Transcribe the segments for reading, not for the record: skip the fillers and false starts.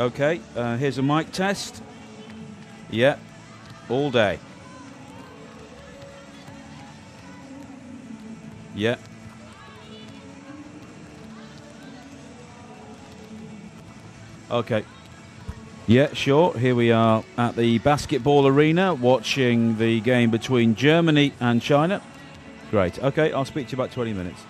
Okay, here's a mic test. Yeah, all day. Yeah. Okay. Yeah, sure. Here we are at the basketball arena watching the game between Germany and China. Great. Okay, I'll speak to you about 20 minutes.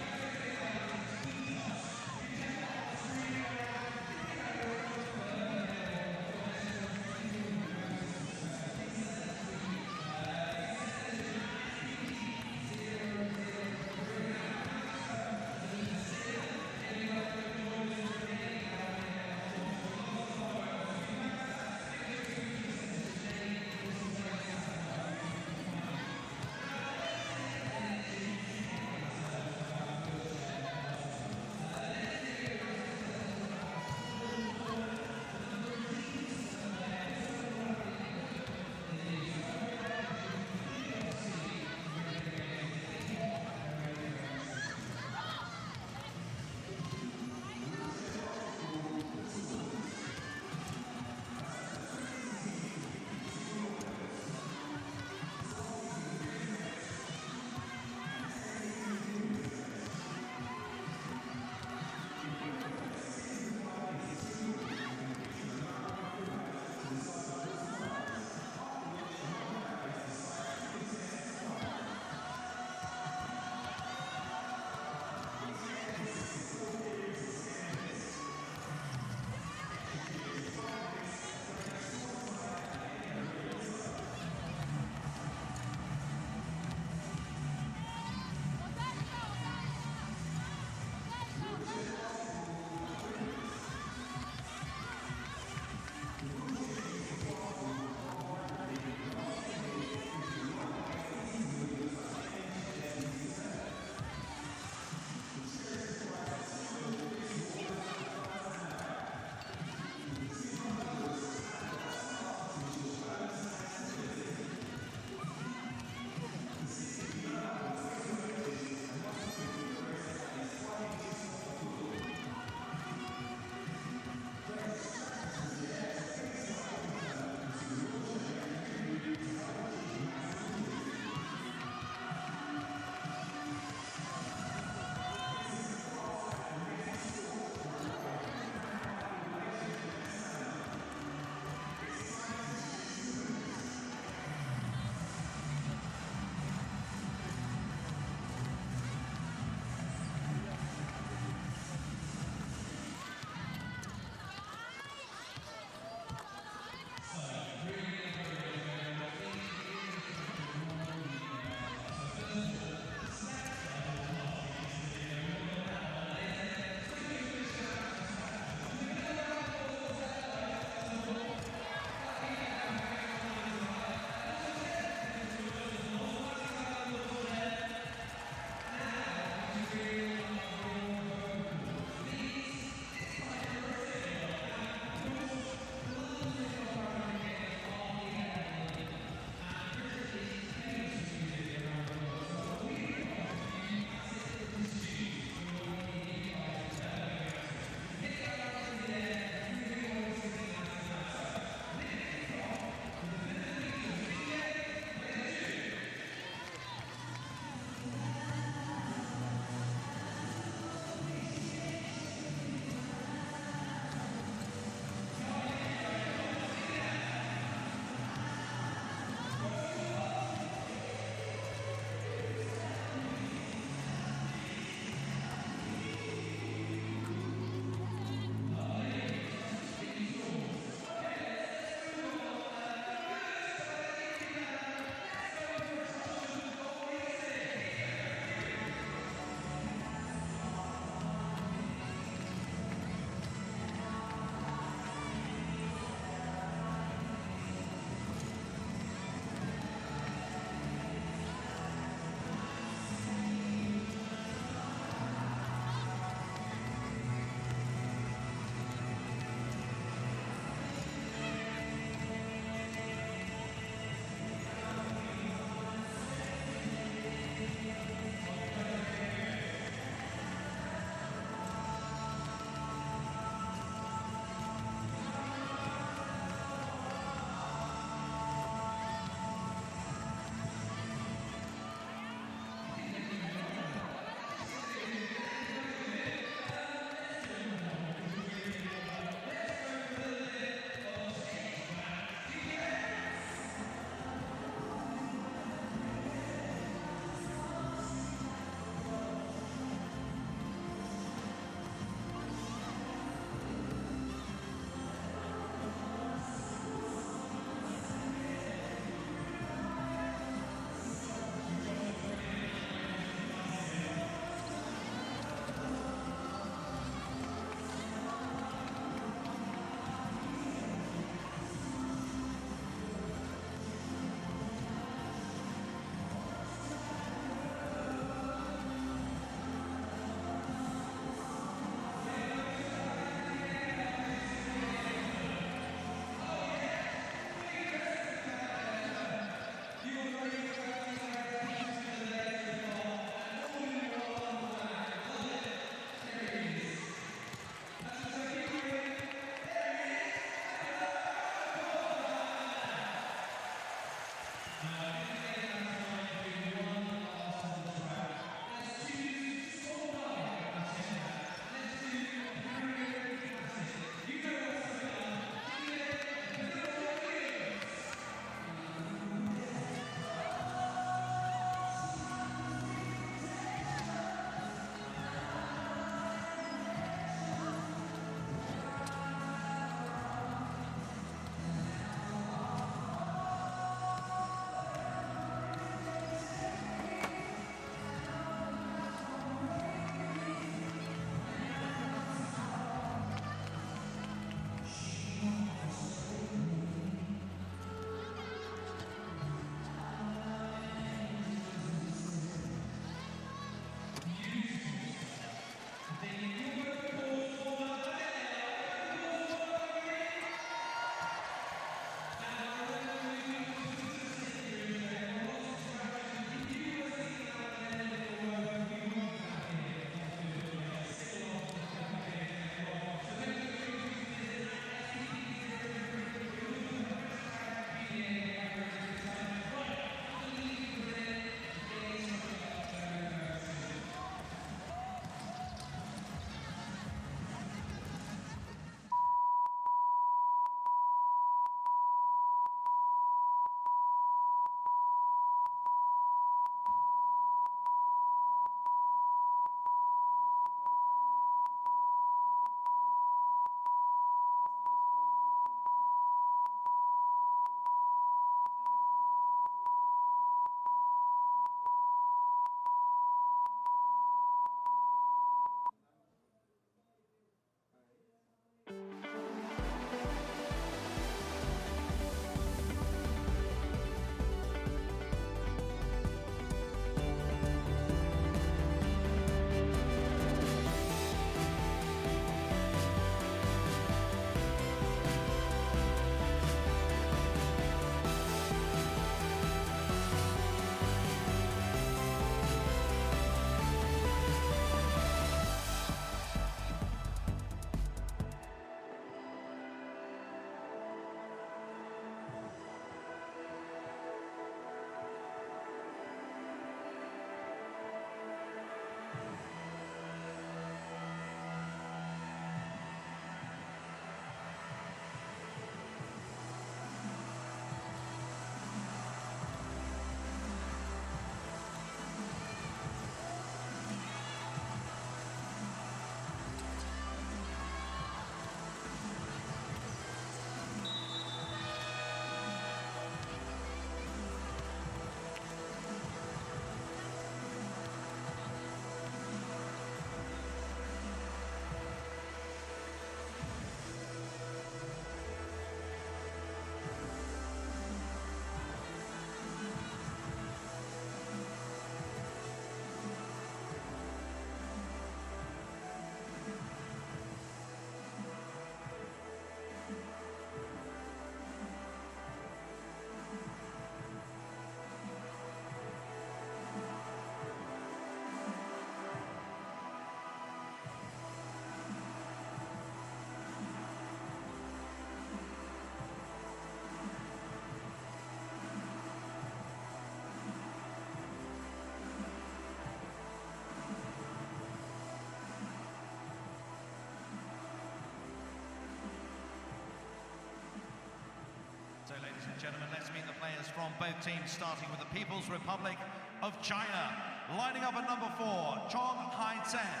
gentlemen, let's meet the players from both teams, starting with the People's Republic of China. Lining up at number 4, Chong Hai-Tsen.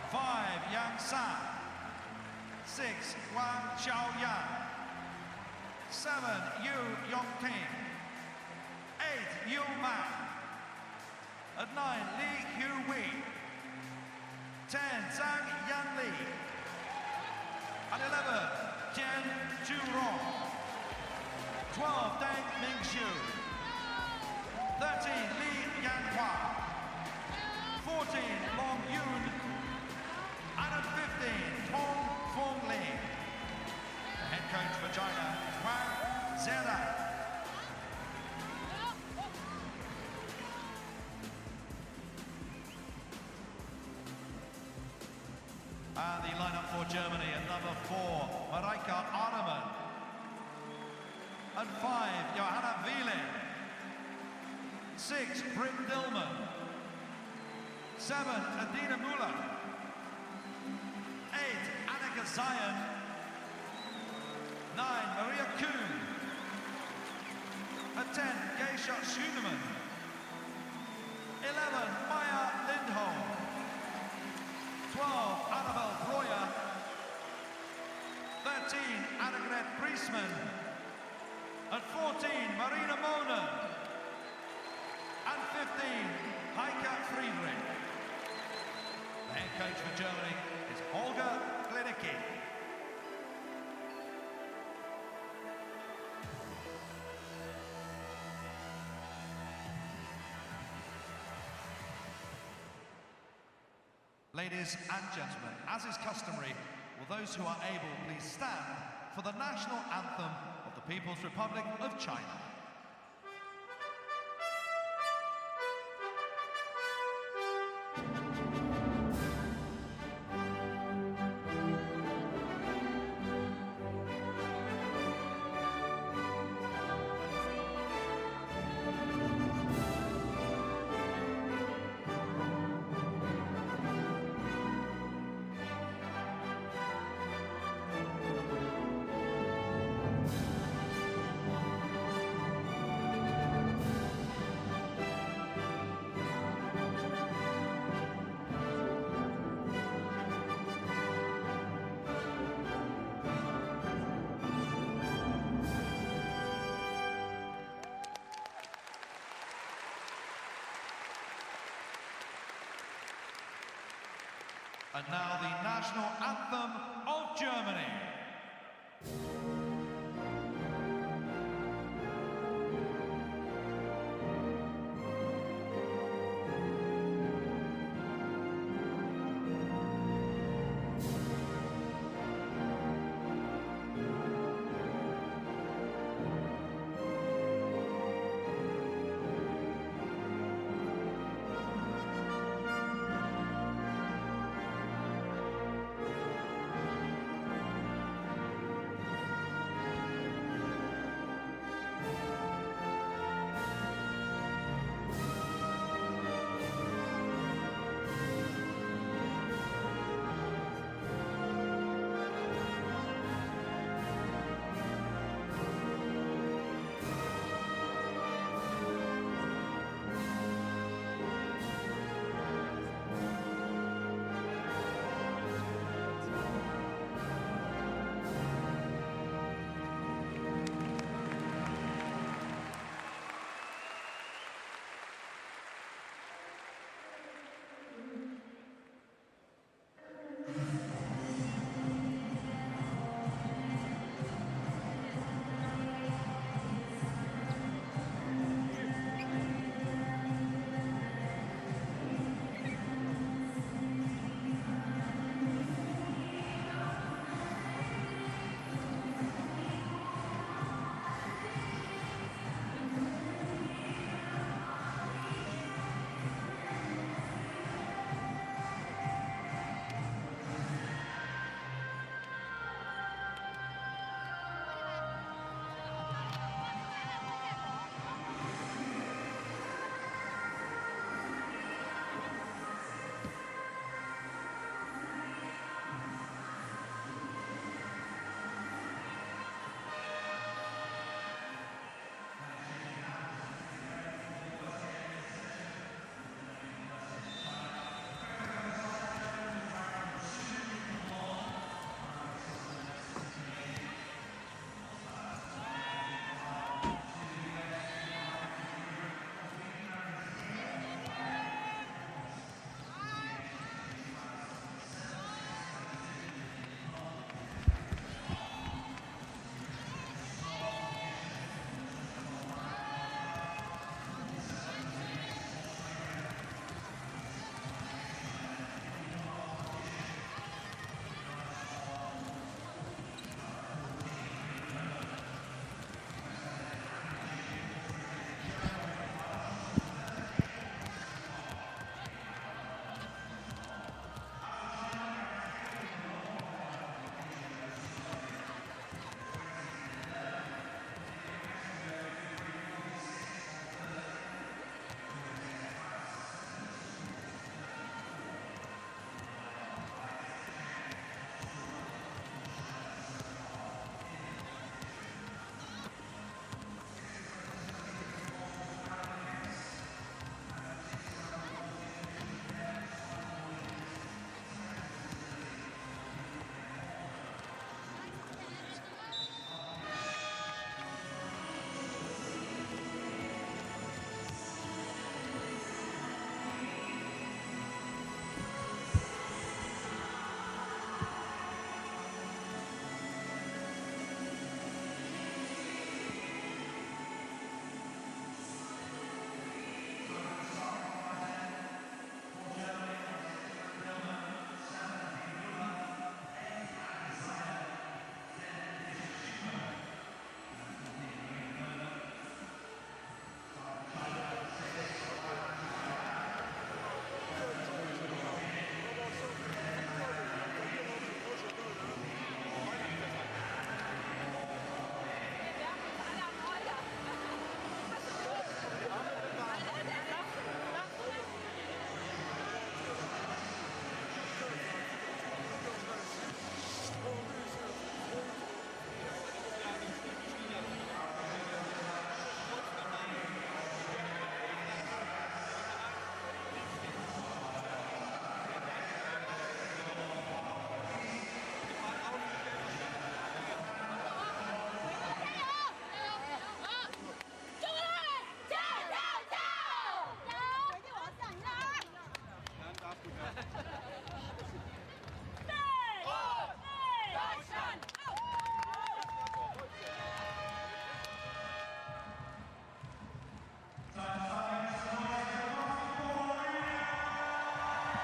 5, Yang San. 6, Wang Xiaoyan. 7, Yu Yongting. 8, Yu Man. At 9, Li Hui. 10, Zhang Yanli. At 11, Jian Zhurong. 12, Deng Mingxu. 13, Li Yanhua. 14, Long Yun. And at 15, Tong Fengling. The head coach for China, Wang Zheran. And the lineup for Germany at number 4, Mareike Arnemann. At 5, Johanna Wielin. 6, Britt Dillman. 7, Adina Müller. 8, Annika Zayan. 9, Maria Kuhn. At 10, Geisha Schunemann. 11, Maya Lindholm. 12, Annabelle Breuer. 13, Annegret Priestman. At 14, Marina Monen. And 15, Heike Friedrich. The head coach for Germany is Holger Klinicki. Ladies and gentlemen, as is customary, will those who are able please stand for the national anthem of the People's Republic of China. And now the national anthem of Germany.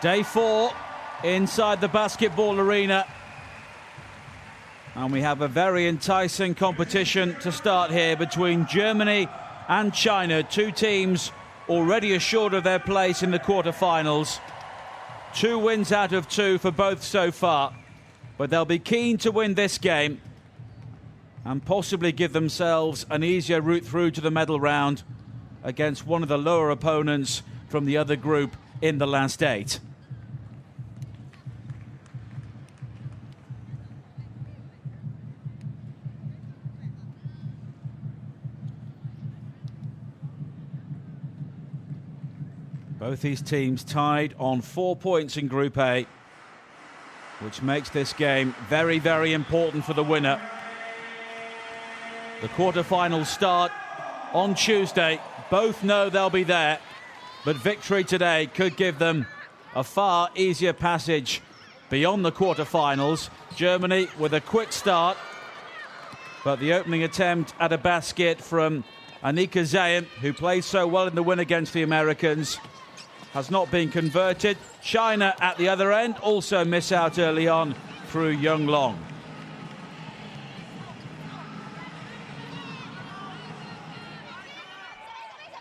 Day 4 inside the basketball arena. And we have a very enticing competition to start here between Germany and China. Two teams already assured of their place in the quarterfinals. 2 wins out of 2 for both so far. But they'll be keen to win this game and possibly give themselves an easier route through to the medal round against one of the lower opponents from the other group in the last 8. Both these teams tied on 4 points in Group A, which makes this game very, very important for the winner. The quarterfinals start on Tuesday. Both know they'll be there, but victory today could give them a far easier passage beyond the quarterfinals. Germany with a quick start, but the opening attempt at a basket from Annika Zayn, who played so well in the win against the Americans, has not been converted. China at the other end also miss out early on through Young Long.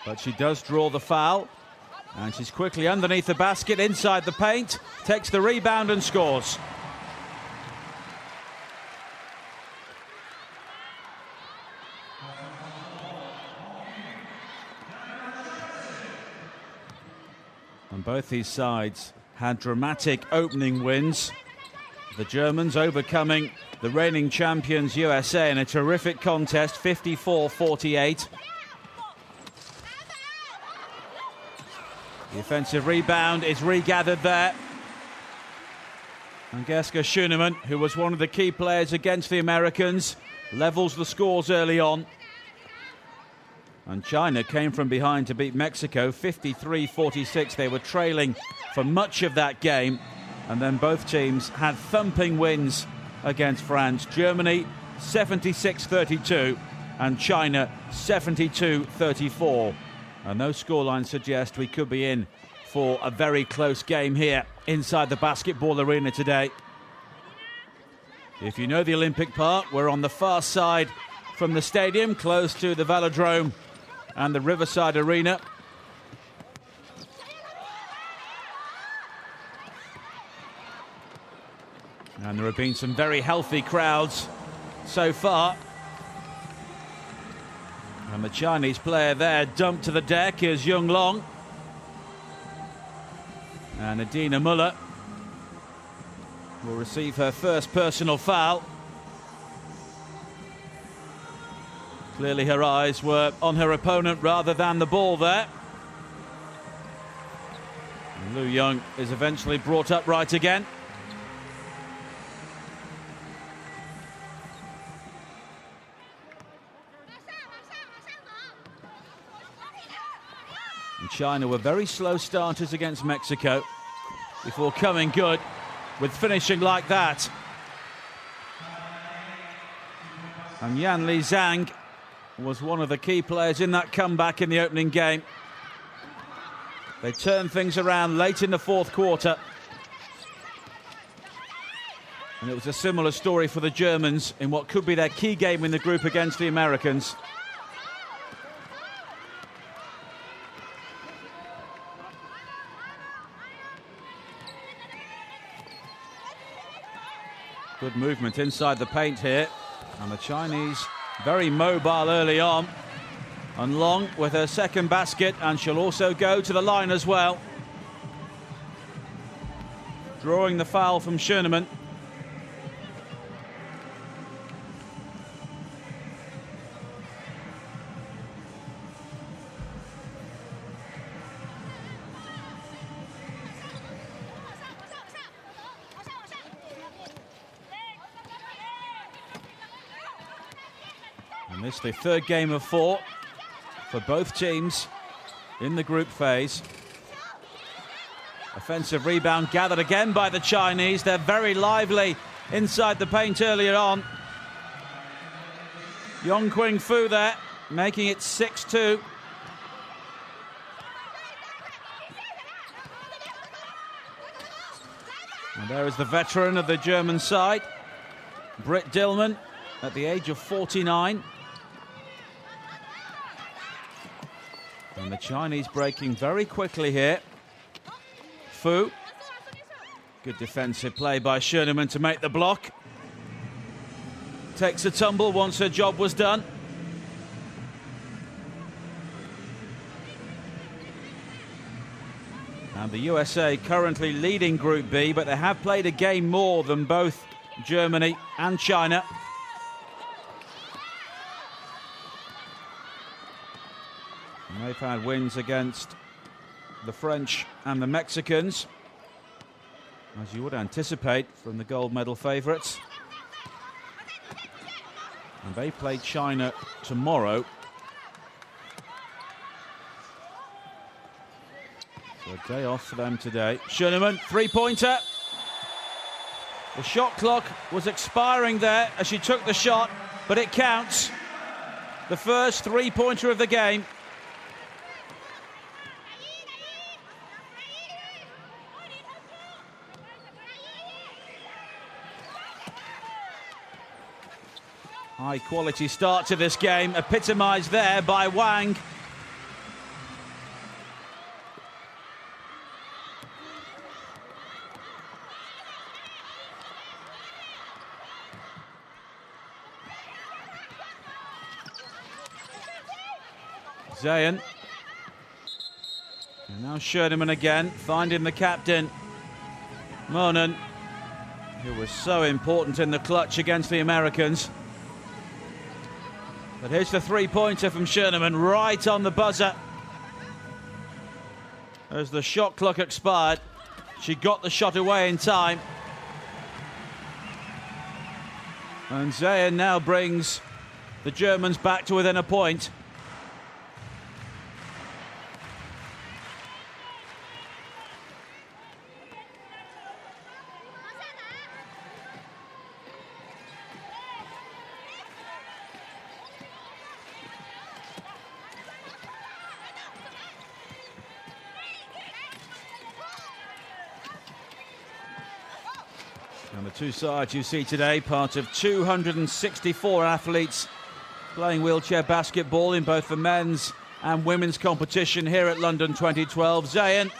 But she does draw the foul, and she's quickly underneath the basket, inside the paint, takes the rebound and scores. And both these sides had dramatic opening wins. The Germans overcoming the reigning champions USA in a terrific contest, 54-48. The offensive rebound is regathered there. Angeska Schoenemann, who was one of the key players against the Americans, levels the scores early on. And China came from behind to beat Mexico, 53-46. They were trailing for much of that game. And then both teams had thumping wins against France. Germany, 76-32, and China, 72-34. And those scorelines suggest we could be in for a very close game here inside the basketball arena today. If you know the Olympic Park, we're on the far side from the stadium, close to the Velodrome and the Riverside Arena. And there have been some very healthy crowds so far. And the Chinese player there dumped to the deck is Young Long. And Adina Muller will receive her first personal foul. Clearly her eyes were on her opponent rather than the ball there. And Lu Young is eventually brought upright again. And China were very slow starters against Mexico before coming good with finishing like that. And Yan Li Zhang was one of the key players in that comeback in the opening game. They turned things around late in the fourth quarter. And it was a similar story for the Germans in what could be their key game in the group against the Americans. Good movement inside the paint here. And the Chinese very mobile early on. And Long with her second basket, and she'll also go to the line as well. Drawing the foul from Schoenemann. And this is the third game of 4 for both teams in the group phase. Offensive rebound gathered again by the Chinese. They're very lively inside the paint earlier on. Yong Qing Fu there, making it 6-2. And there is the veteran of the German side, Britt Dillman, at the age of 49. And the Chinese breaking very quickly here. Fu. Good defensive play by Schoenemann to make the block. Takes a tumble once her job was done. And the USA currently leading Group B, but they have played a game more than both Germany and China. And they've had wins against the French and the Mexicans, as you would anticipate from the gold medal favourites. And they play China tomorrow. So a day off for them today. Schoenemann, three-pointer. The shot clock was expiring there as she took the shot, but it counts. The first three-pointer of the game. High quality start to this game, epitomised there by Wang. Zayn. And now Schoenemann again, finding the captain, Monen, who was so important in the clutch against the Americans. But here's the three-pointer from Schoenemann, right on the buzzer. As the shot clock expired, she got the shot away in time. And Zayn now brings the Germans back to within a point. And the two sides you see today, part of 264 athletes playing wheelchair basketball in both the men's and women's competition here at London 2012. Zayn.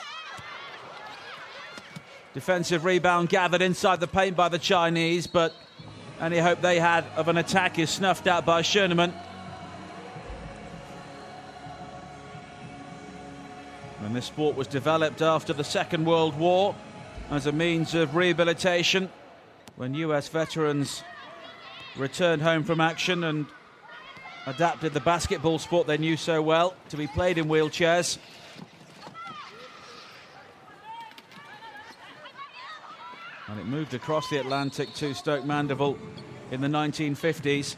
Defensive rebound gathered inside the paint by the Chinese, but any hope they had of an attack is snuffed out by Schoenemann. And this sport was developed after the Second World War as a means of rehabilitation, when US veterans returned home from action and adapted the basketball sport they knew so well to be played in wheelchairs. And it moved across the Atlantic to Stoke Mandeville in the 1950s.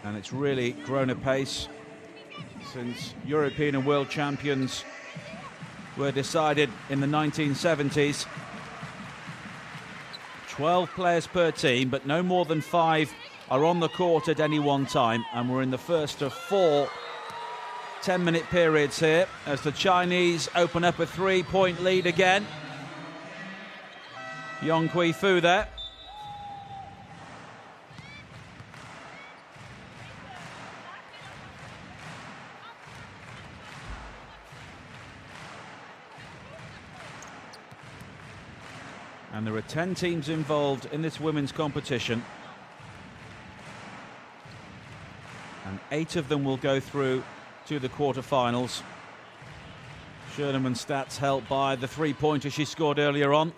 And it's really grown apace since European and world champions were decided in the 1970s. 12 players per team, but no more than 5 are on the court at any one time. And we're in the first of 4 10-minute periods here as the Chinese open up a 3-point lead again. Yong Kui Fu there. And there are 10 teams involved in this women's competition. And 8 of them will go through to the quarterfinals. Schoenemann's stats helped by the three-pointer she scored earlier on.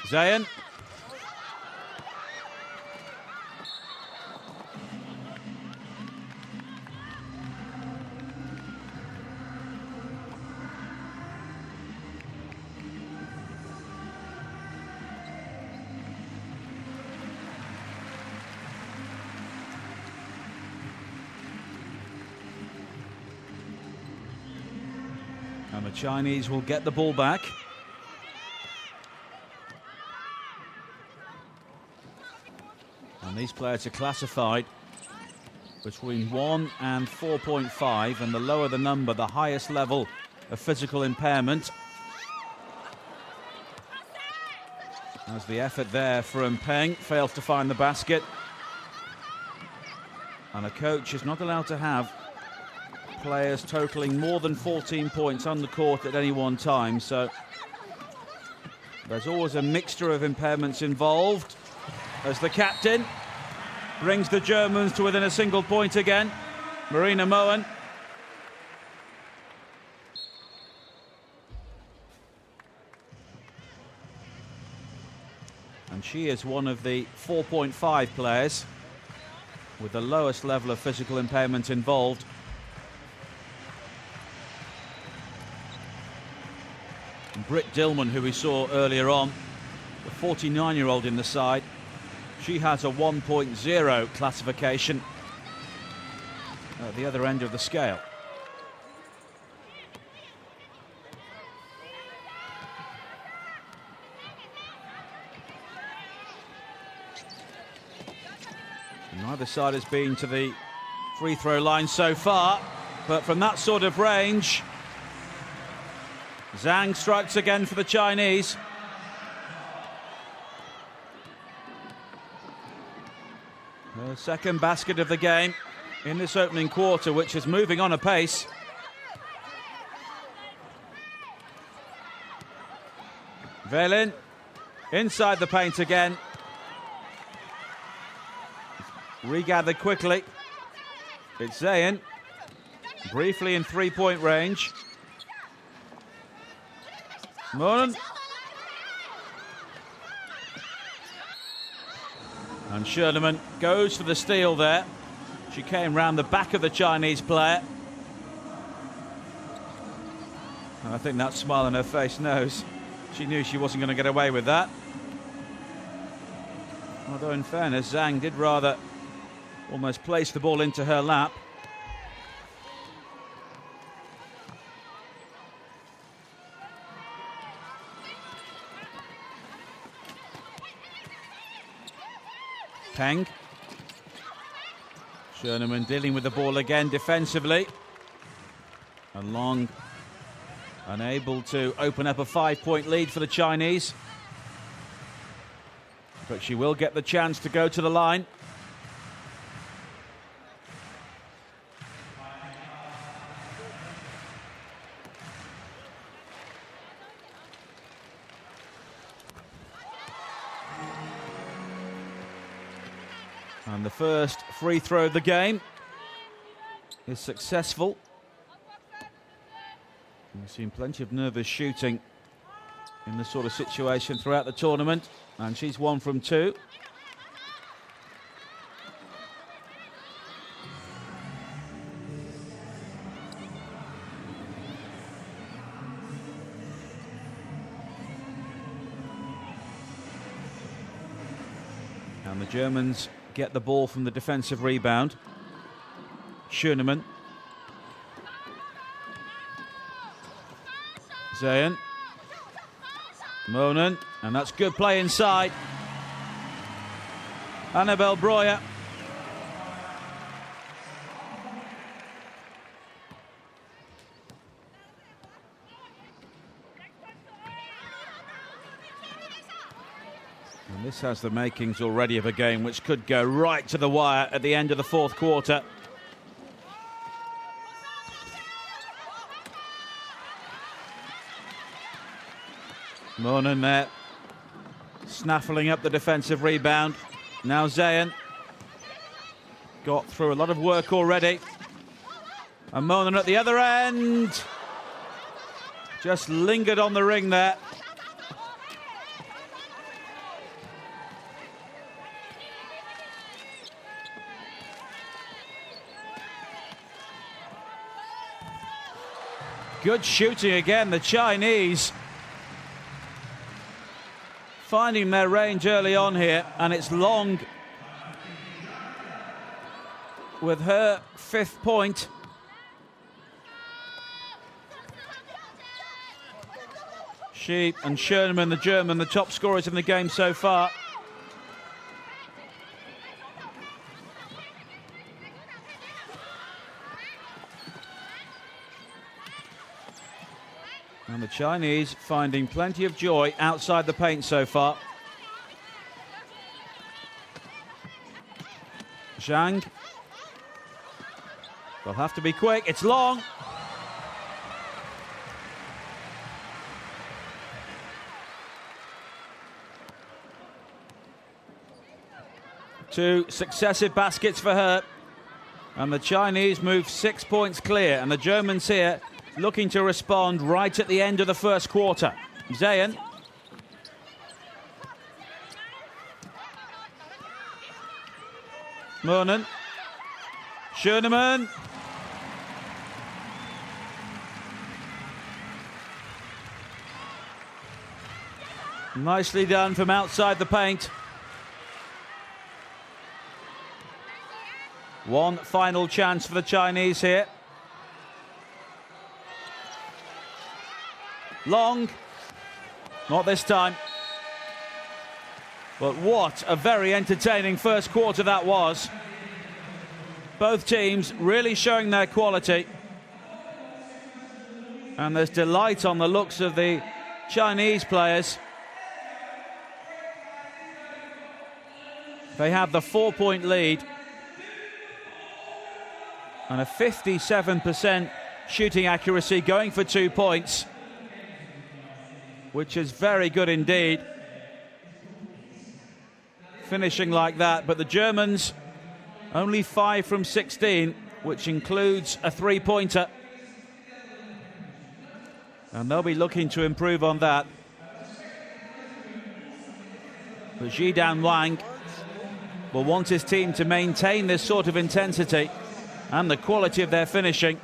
Zayn. And the Chinese will get the ball back. these players are classified between 1 and 4.5, and the lower the number, the highest level of physical impairment. As the effort there from Peng fails to find the basket. And a coach is not allowed to have players totaling more than 14 points on the court at any one time, so there's always a mixture of impairments involved as the captain brings the Germans to within a single point again. Marina Moen. And she is one of the 4.5 players with the lowest level of physical impairment involved. And Britt Dillman, who we saw earlier on, the 49-year-old in the side, she has a 1.0 classification at the other end of the scale. Neither side has been to the free throw line so far, but from that sort of range, Zhang strikes again for the Chinese. The second basket of the game in this opening quarter, which is moving on apace. Velin inside the paint again. Regathered quickly. It's Zayn, briefly in three-point range. Moen. And Schernemann goes for the steal there. She came round the back of the Chinese player. And I think that smile on her face knows she knew she wasn't going to get away with that. Although in fairness, Zhang did rather almost place the ball into her lap. Peng. Schernemann dealing with the ball again defensively. And Long unable to open up a 5-point lead for the Chinese. But she will get the chance to go to the line. And the first free throw of the game is successful. We've seen plenty of nervous shooting in this sort of situation throughout the tournament, and she's 1 from 2. And the Germans get the ball from the defensive rebound. Schernemann. Zayn. Monen, and that's good play inside. Annabelle Breuer. And this has the makings already of a game which could go right to the wire at the end of the fourth quarter. Monen there, snaffling up the defensive rebound. Now Zayn got through a lot of work already. And Monen at the other end. Just lingered on the ring there. Good shooting again, the Chinese finding their range early on here, and it's Long with her 5th point. She and Schernemann, the German, the top scorers in the game so far. And the Chinese finding plenty of joy outside the paint so far. Zhang. They'll have to be quick. It's long. Two successive baskets for her. And the Chinese move 6 points clear. And the Germans here looking to respond right at the end of the first quarter. Zayn. Murnan. Schoenemann. Nicely done from outside the paint. One final chance for the Chinese here. Long. Not this time. But what a very entertaining first quarter that was. Both teams really showing their quality. And there's delight on the looks of the Chinese players. They have the 4-point lead. And a 57% shooting accuracy, going for 2 points, which is very good indeed. Finishing like that, but the Germans only 5 from 16, which includes a 3-pointer. And they'll be looking to improve on that. But Zhidan Wang will want his team to maintain this sort of intensity and the quality of their finishing.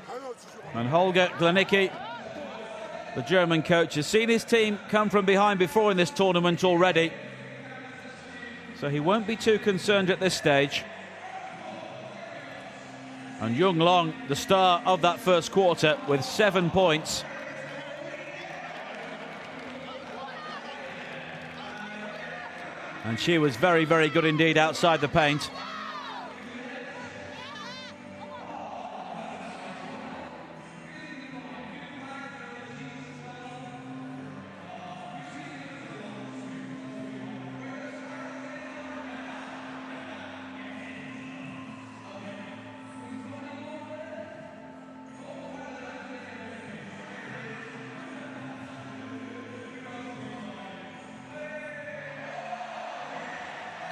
And Holger Glanicki, the German coach, has seen his team come from behind before in this tournament already. So he won't be too concerned at this stage. And Jung Long, the star of that first quarter, with 7 points. And she was very, very good indeed outside the paint.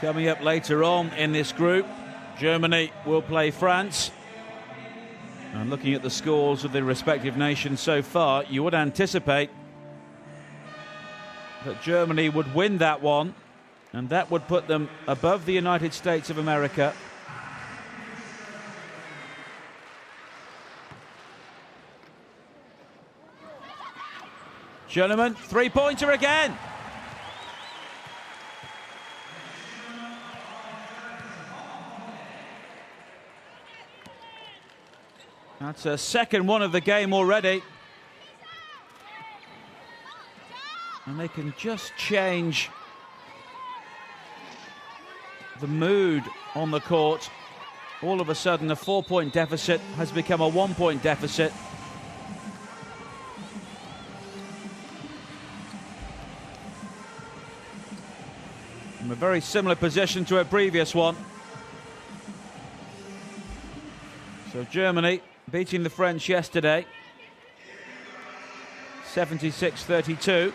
Coming up later on in this group, Germany will play France. And looking at the scores of the respective nations so far, you would anticipate that Germany would win that one, and that would put them above the United States of America. Schoenemann, 3-pointer again. That's a second one of the game already. And they can just change the mood on the court. All of a sudden, a 4-point deficit has become a 1-point deficit. From a very similar position to a previous one. So Germany beating the French yesterday, 76-32.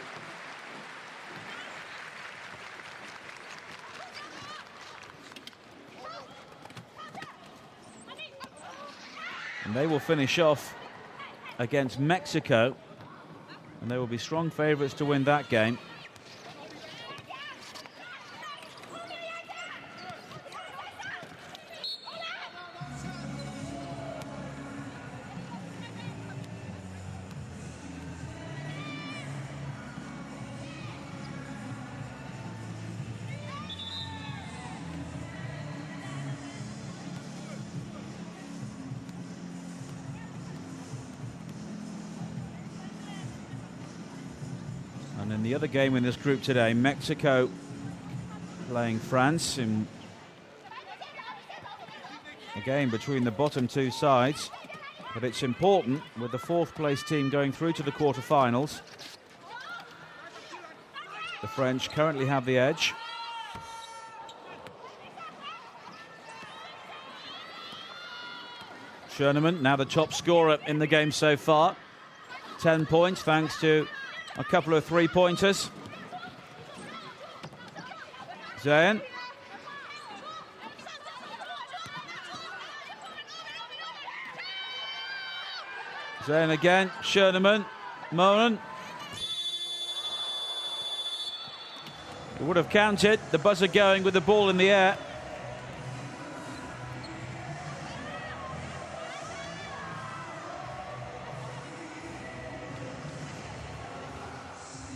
And they will finish off against Mexico, and they will be strong favourites to win that game. And in the other game in this group today, Mexico playing France in a game between the bottom two sides. But it's important with the fourth place team going through to the quarterfinals. The French currently have the edge. Schoenemann, now the top scorer in the game so far. 10 points thanks to a couple of three-pointers. Zayn. Zayn again, Schoenemann, Monen. It would have counted, the buzzer going with the ball in the air.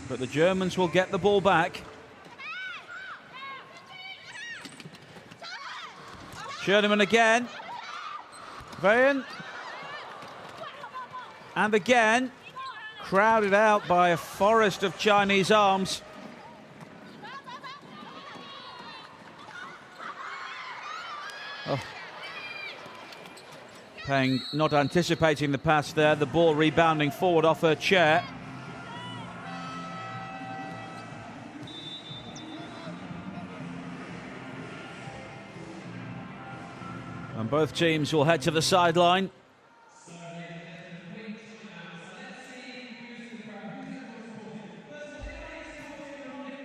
But the Germans will get the ball back. Schoenemann again. Vayen. And again, crowded out by a forest of Chinese arms. Oh. Peng not anticipating the pass there, the ball rebounding forward off her chair. And both teams will head to the sideline.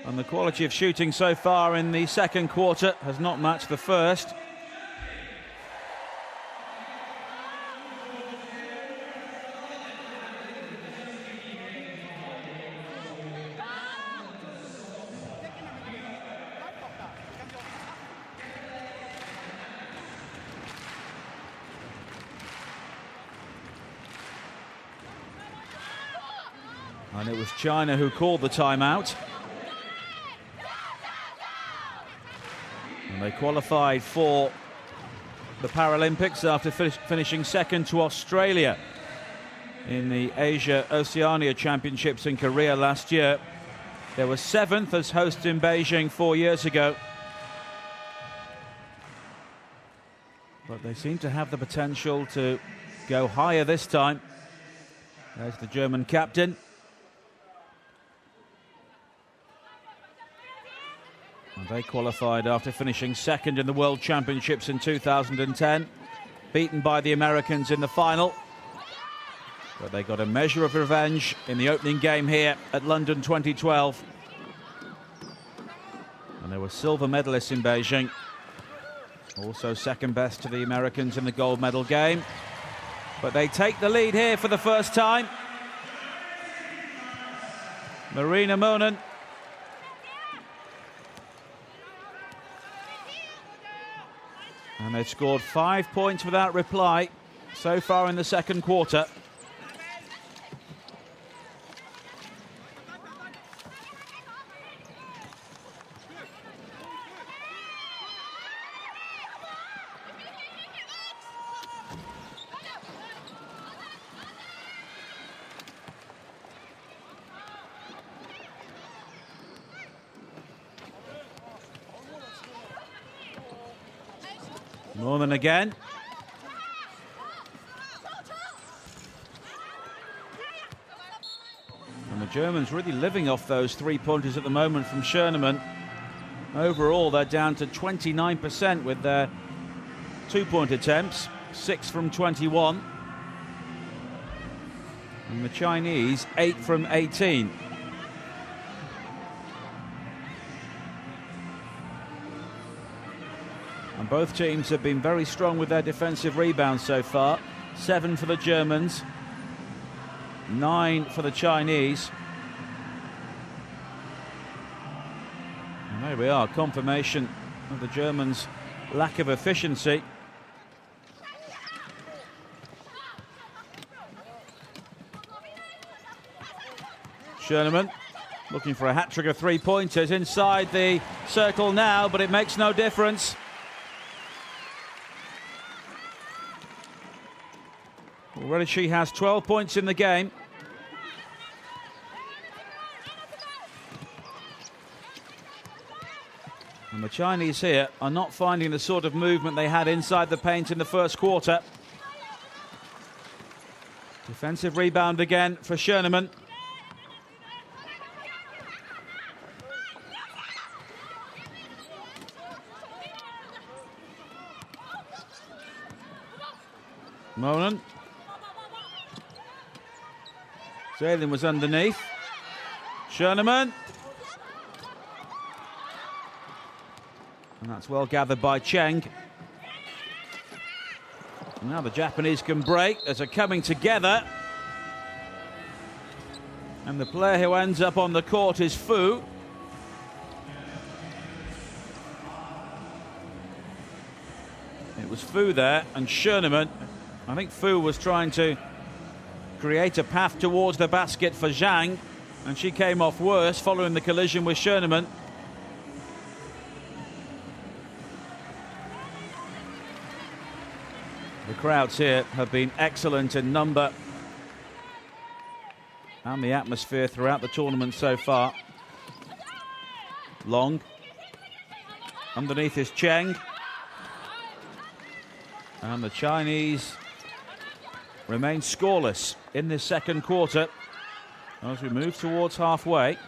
And the quality of shooting so far in the second quarter has not matched the first. And it was China who called the timeout. And they qualified for the Paralympics after finishing second to Australia in the Asia-Oceania Championships in Korea last year. They were seventh as hosts in Beijing 4 years ago. But they seem to have the potential to go higher this time. There's the German captain. And they qualified after finishing second in the World Championships in 2010, beaten by the Americans in the final. But they got a measure of revenge in the opening game here at London 2012. And they were silver medalists in Beijing. Also second best to the Americans in the gold medal game. But they take the lead here for the first time. Marina Monen. And they've scored 5 points without reply so far in the second quarter. Norman again. And the Germans really living off those three-pointers at the moment from Schoenemann. Overall, they're down to 29% with their two-point attempts, 6 from 21. And the Chinese, 8 from 18. And both teams have been very strong with their defensive rebounds so far. 7 for the Germans, 9 for the Chinese. And there we are, confirmation of the Germans' lack of efficiency. Schoenemann looking for a hat-trick of three-pointers inside the circle now, but it makes no difference. Already she has 12 points in the game. And the Chinese here are not finding the sort of movement they had inside the paint in the first quarter. Defensive rebound again for Schoenemann. Monen. Zalin was underneath. Schoenemann. And that's well gathered by Cheng. Now the Japanese can break as they're coming together. And the player who ends up on the court is Fu. It was Fu there, and Schoenemann. I think Fu was trying to create a path towards the basket for Zhang, and she came off worse following the collision with Schoenemann. The crowds here have been excellent in number and the atmosphere throughout the tournament so far. Long. Underneath is Cheng. And the Chinese remain scoreless in this second quarter as we move towards halfway.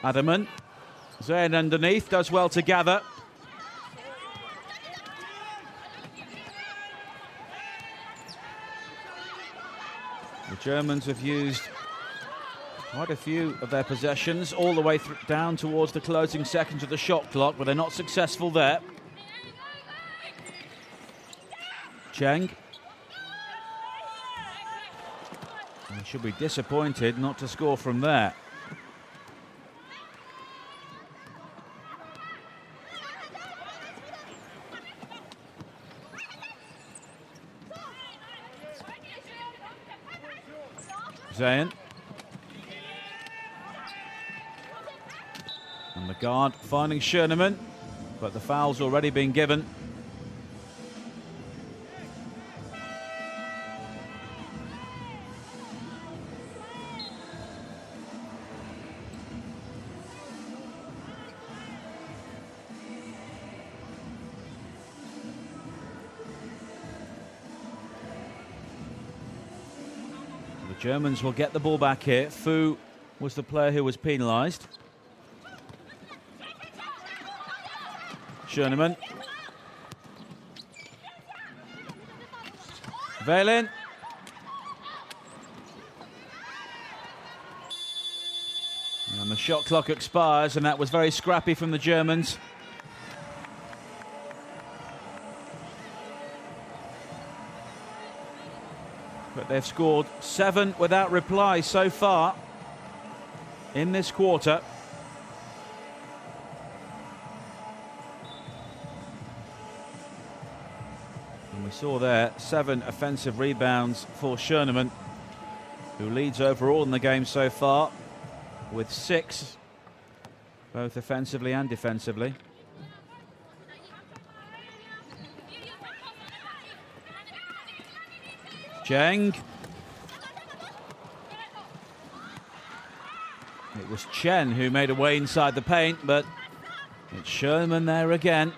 Adaman. Zayn underneath, does well to gather. The Germans have used quite a few of their possessions all the way down towards the closing seconds of the shot clock, but they're not successful there. Cheng. They should be disappointed not to score from there. Zayn. And the guard finding Schoenemann, but the foul's already been given. The Germans will get the ball back here. Fu was the player who was penalised. Schoenemann. Valen. And the shot clock expires, and that was very scrappy from the Germans. But they've scored 7 without reply so far in this quarter. And we saw there 7 offensive rebounds for Schoenemann, who leads overall in the game so far with 6, both offensively and defensively. Cheng. It was Chen who made a way inside the paint, but it's Schoenemann there again.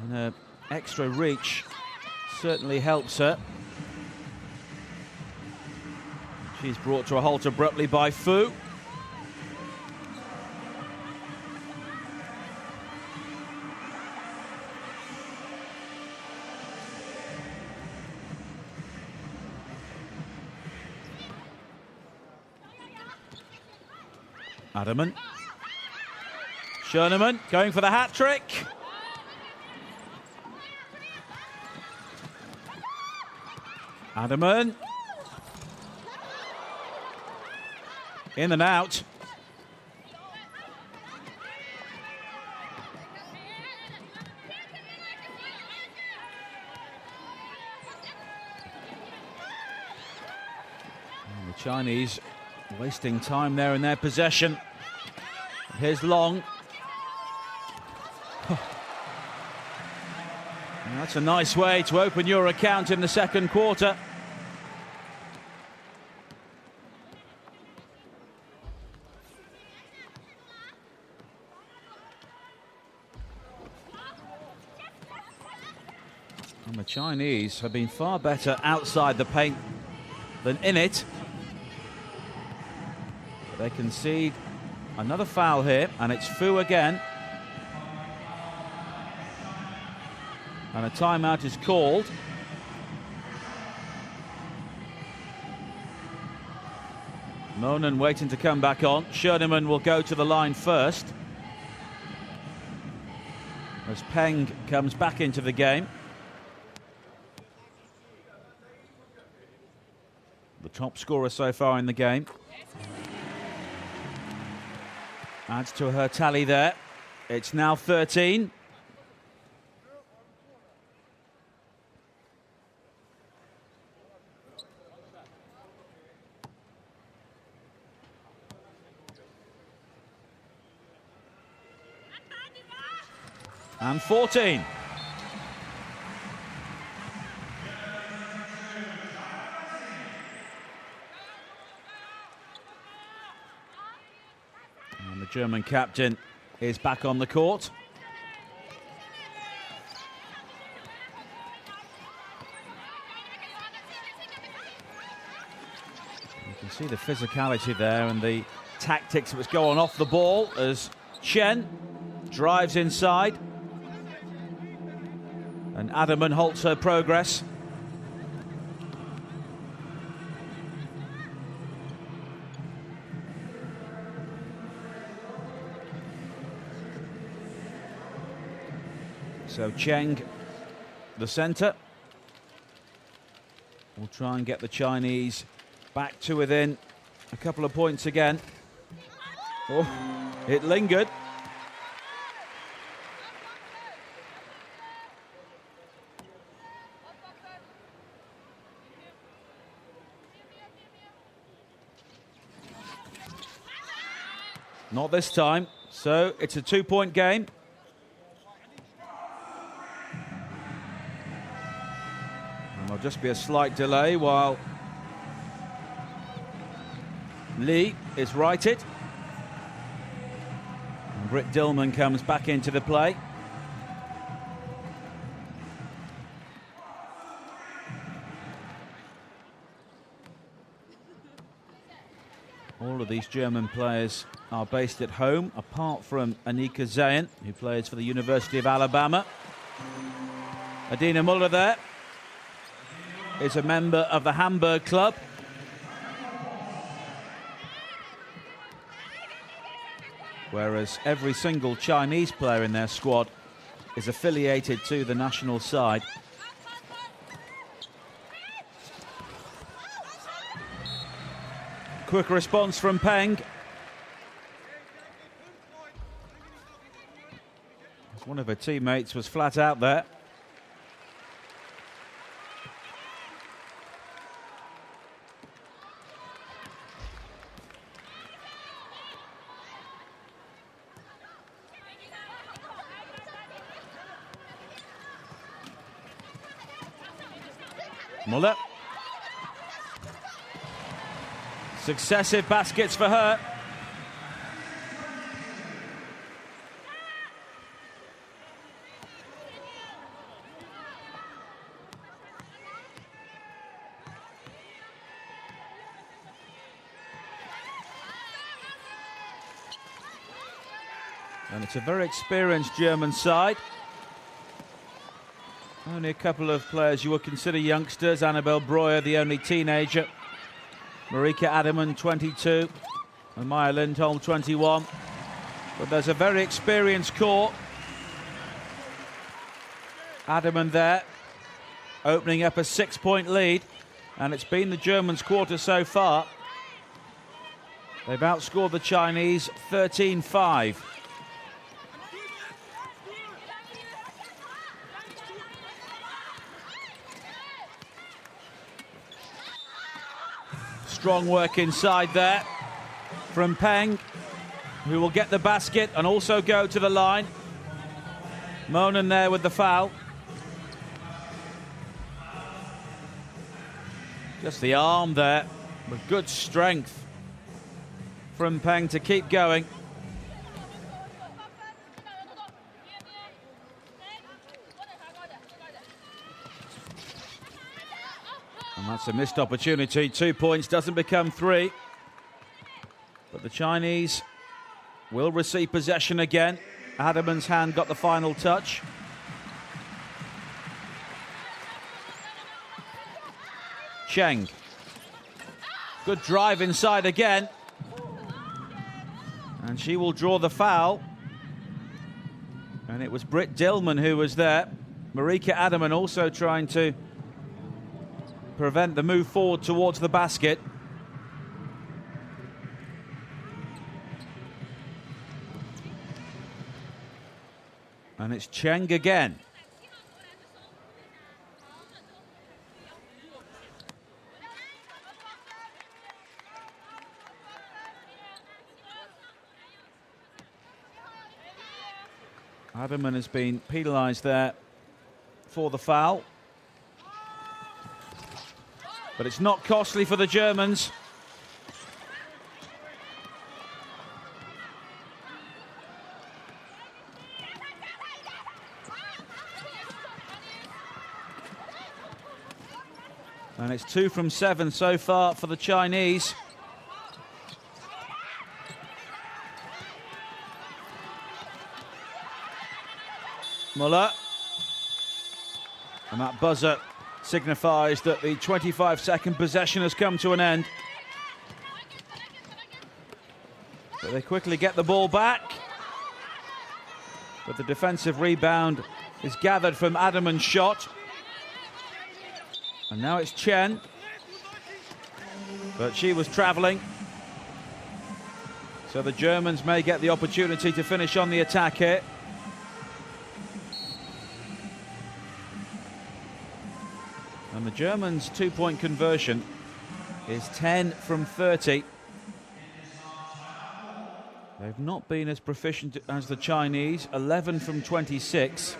And her extra reach certainly helps her. She's brought to a halt abruptly by Fu. Adaman. Schoenemann going for the hat-trick. Adaman. In and out. And the Chinese wasting time there in their possession. Here's Long. And that's a nice way to open your account in the second quarter. And the Chinese have been far better outside the paint than in it. But they concede another foul here, and it's Fu again. And a timeout is called. Monan waiting to come back on. Schernemann will go to the line first, as Peng comes back into the game. The top scorer so far in the game. Adds to her tally there. It's now 13. And 14. And the German captain is back on the court. You can see the physicality there and the tactics that was going off the ball as Chen drives inside. And Adaman halts her progress. So Cheng, the centre, will try and get the Chinese back to within a couple of points again. Oh, it lingered. Not this time, so it's a 2-point game. And there'll just be a slight delay while Lee is righted. And Britt Dillman comes back into the play. All of these German players are based at home, apart from Anika Zayn, who plays for the University of Alabama. Adina Muller there is a member of the Hamburg club. Whereas every single Chinese player in their squad is affiliated to the national side. Quick response from Peng. One of her teammates was flat out there. Muller. Successive baskets for her. And it's a very experienced German side. Only a couple of players you would consider youngsters. Annabelle Breuer, the only teenager. Marika Adaman, 22. And Maya Lindholm, 21. But there's a very experienced core. Adaman there, opening up a 6-point lead. And it's been the Germans' quarter so far. They've outscored the Chinese 13-5. Strong work inside there from Peng, who will get the basket and also go to the line. Monan there with the foul. Just the arm there, with good strength from Peng to keep going. And that's a missed opportunity. 2 points doesn't become 3. But the Chinese will receive possession again. Adaman's hand got the final touch. Cheng. Good drive inside again. And she will draw the foul. And it was Britt Dillman who was there. Marika Adaman also trying to prevent the move forward towards the basket. And it's Cheng again. Adaman has been penalised there for the foul. But it's not costly for the Germans. And it's 2 from 7 so far for the Chinese. Muller. And that buzzer signifies that the 25-second possession has come to an end. But they quickly get the ball back. But the defensive rebound is gathered from Adaman's shot. And now it's Chen. But she was travelling. So the Germans may get the opportunity to finish on the attack here. And the Germans' 2-point conversion is 10 from 30. They've not been as proficient as the Chinese, 11 from 26.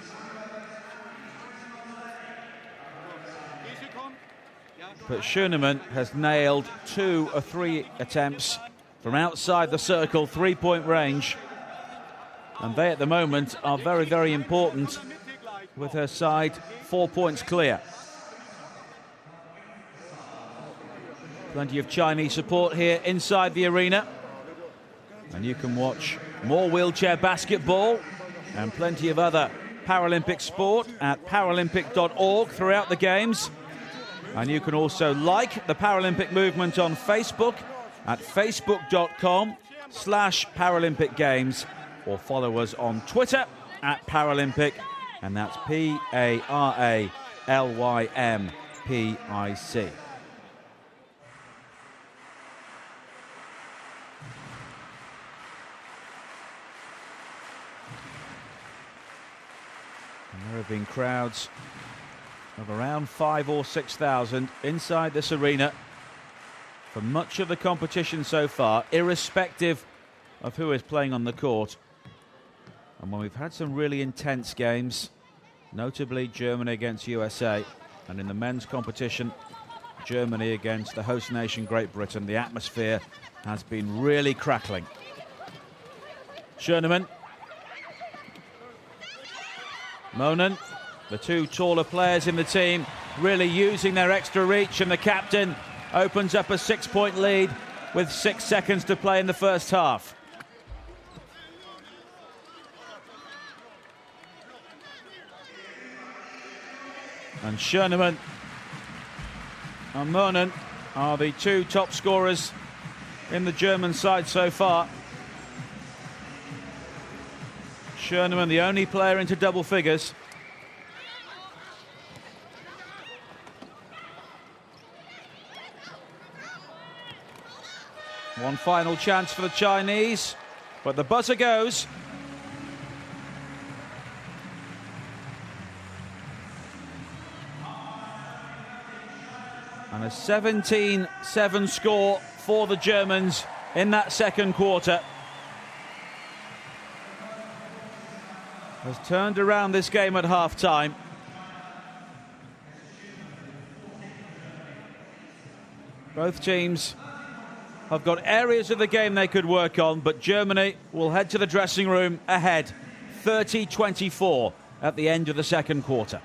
But Schoenemann has nailed 2 of 3 attempts from outside the circle, 3-point range. And they at the moment are very, very important with her side 4 points clear. Plenty of Chinese support here inside the arena. And you can watch more wheelchair basketball and plenty of other Paralympic sport at paralympic.org throughout the games. And you can also like the Paralympic Movement on Facebook at facebook.com/Paralympic Games, or follow us on Twitter at Paralympic, and that's PARALYMPIC. There have been crowds of around 5,000 or 6,000 inside this arena for much of the competition so far, irrespective of who is playing on the court. And when we've had some really intense games, notably Germany against USA, and in the men's competition, Germany against the host nation Great Britain, the atmosphere has been really crackling. Schoenemann. Monen, the 2 taller players in the team, really using their extra reach, and the captain opens up a 6-point lead with 6 seconds to play in the first half. And Schoenemann and Monen are the 2 top scorers in the German side so far. Schoenemann, the only player into double figures. One final chance for the Chinese, but the buzzer goes. And a 17-7 score for the Germans in that second quarter. Has turned around this game at half-time. Both teams have got areas of the game they could work on, but Germany will head to the dressing room ahead, 30-24 at the end of the second quarter.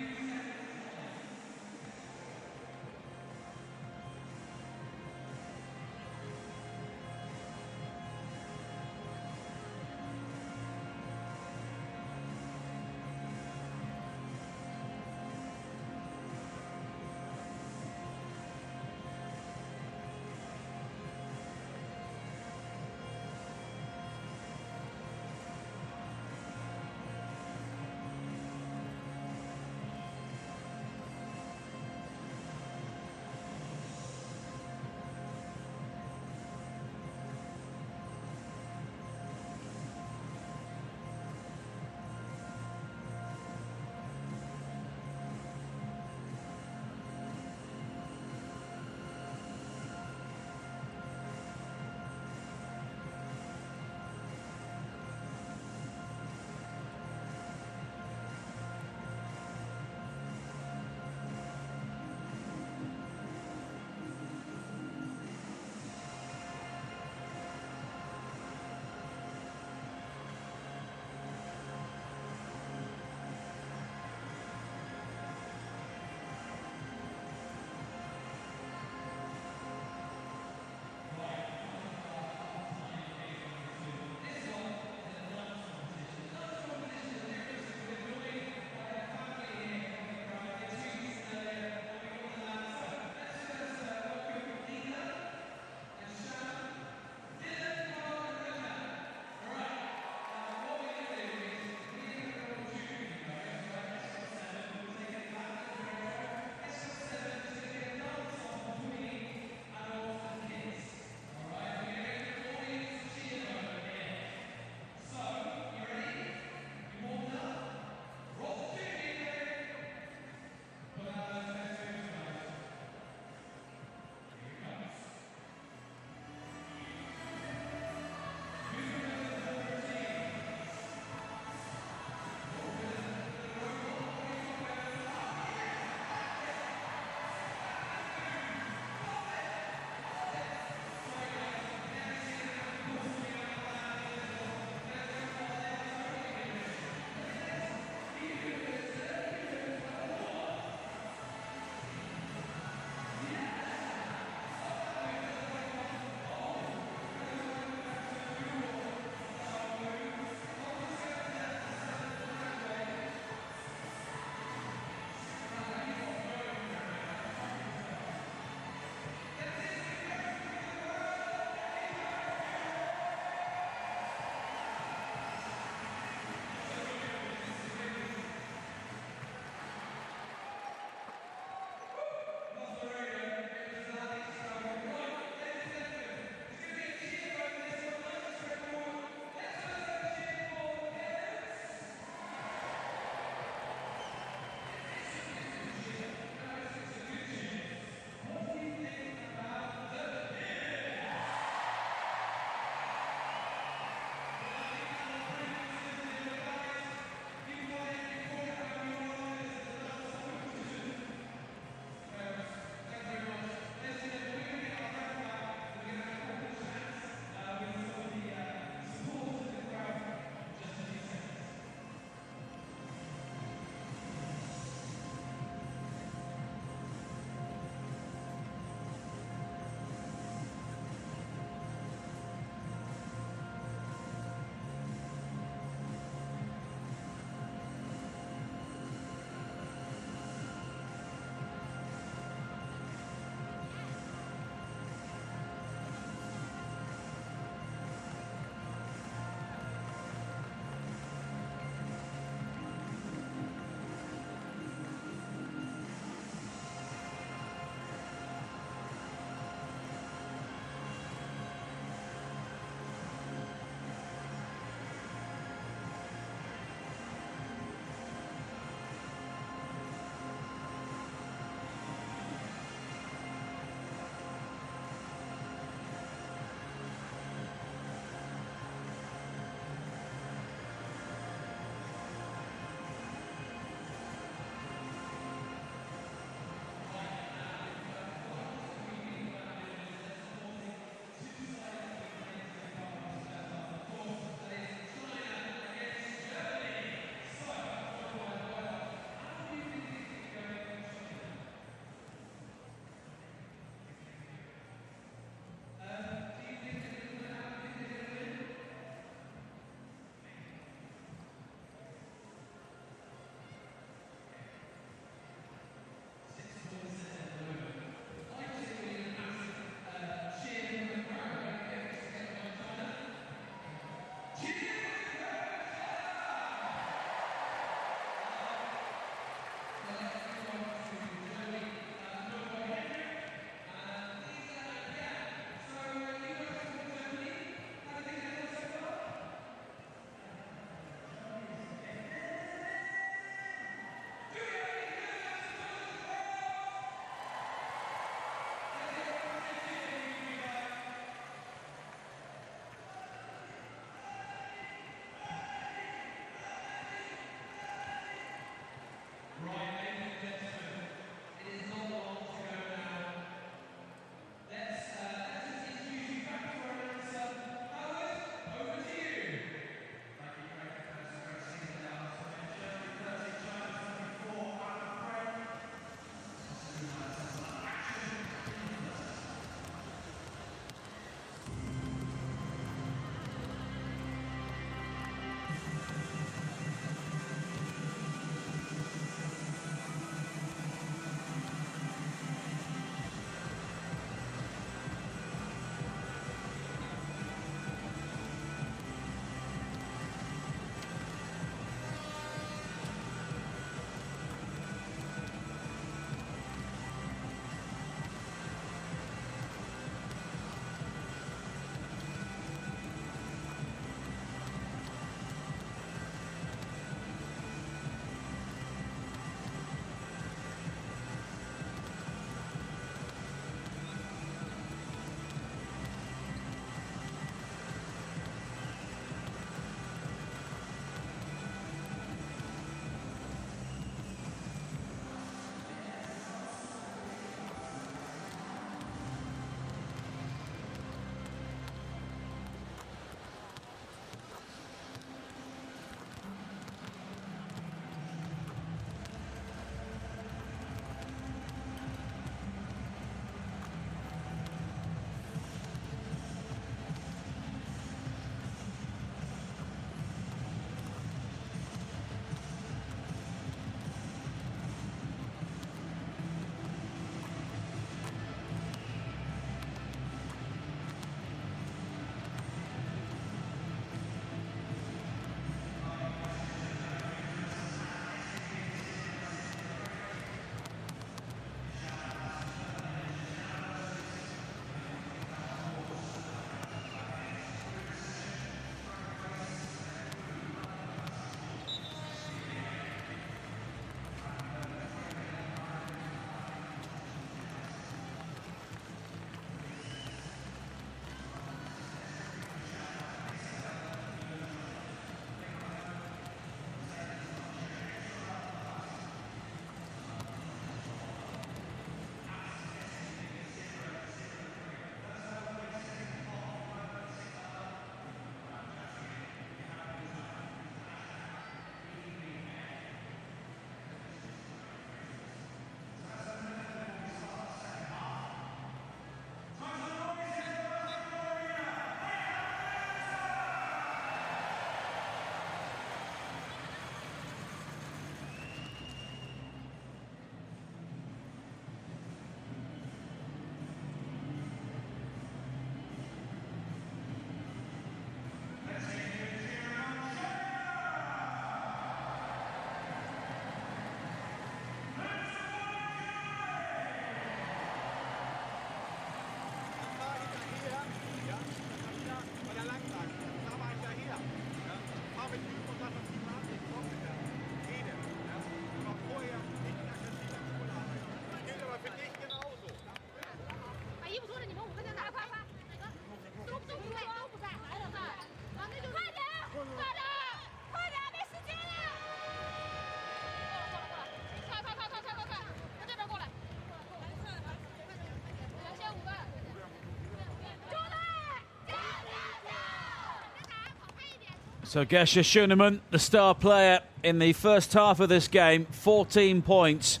So Gesche Schönemann, the star player in the first half of this game, 14 points,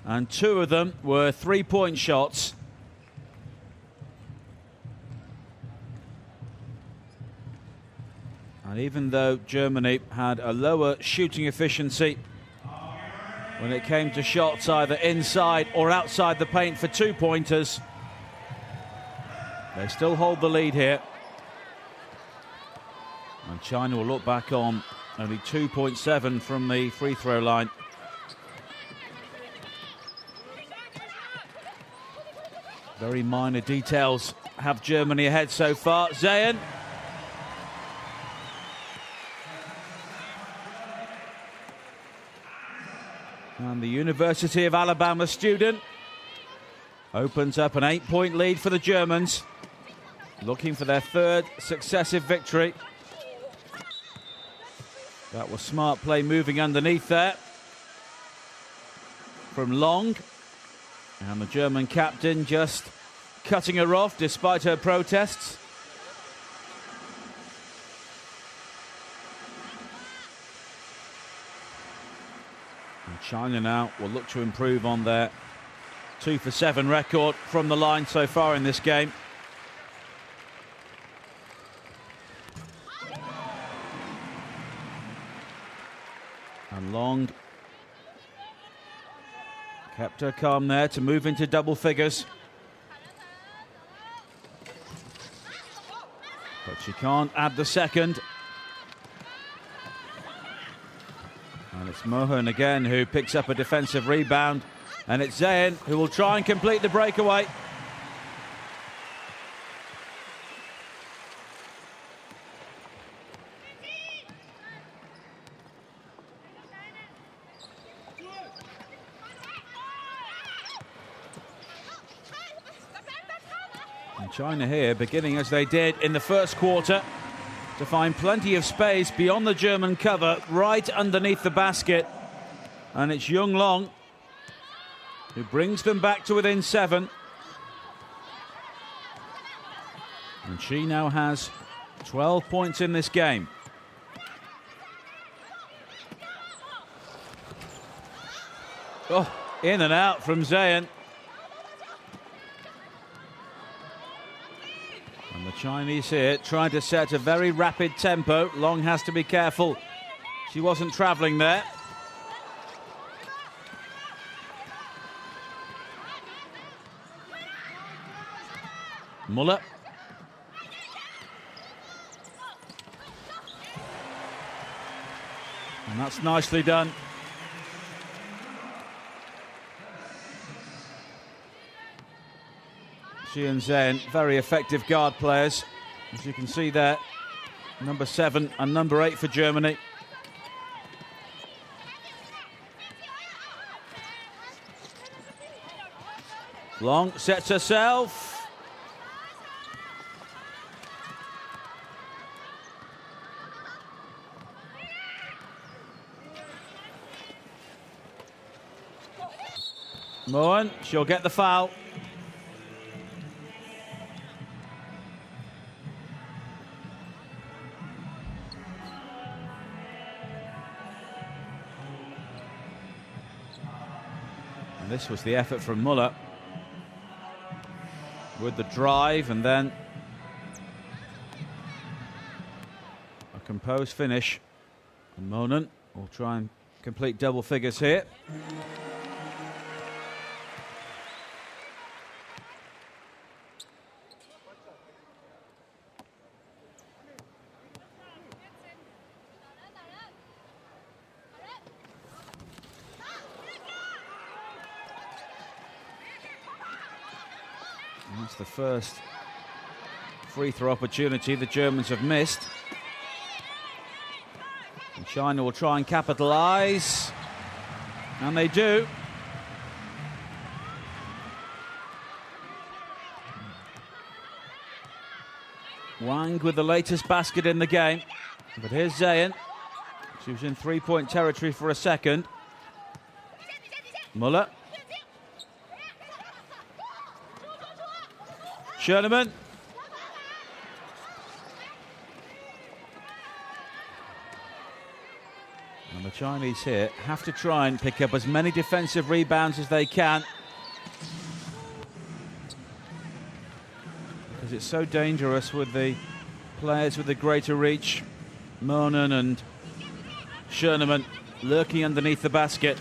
and 2 of them were 3-point shots. And even though Germany had a lower shooting efficiency when it came to shots either inside or outside the paint for 2-pointers, they still hold the lead here. And China will look back on only 2.7 from the free throw line. Very minor details have Germany ahead so far. Zayn. And the University of Alabama student opens up an 8-point lead for the Germans, looking for their 3rd successive victory. That was smart play moving underneath there from Long. And the German captain just cutting her off despite her protests. And China now will look to improve on their 2 for 7 record from the line so far in this game. And Long kept her calm there to move into double figures. But she can't add the second. And it's Mohan again who picks up a defensive rebound. And it's Zayn who will try and complete the breakaway. And China here beginning as they did in the first quarter to find plenty of space beyond the German cover right underneath the basket. And it's Yung Long who brings them back to within 7. And she now has 12 points in this game. Oh, in and out from Zayn. And the Chinese here trying to set a very rapid tempo. Long has to be careful. She wasn't travelling there. Muller. And that's nicely done. She and Zayn, very effective guard players. As you can see there, number 7 and number 8 for Germany. Long sets herself. Mohan, she'll get the foul. And this was the effort from Muller with the drive and then a composed finish. And Mohan will try and complete double figures here. That's the first free throw opportunity the Germans have missed. And China will try and capitalise. And they do. Wang with the latest basket in the game. But here's Zayn. She was in 3-point territory for a second. Muller. Schönemann. And the Chinese here have to try and pick up as many defensive rebounds as they can, because it's so dangerous with the players with the greater reach, Monen and Schoenemann, lurking underneath the basket.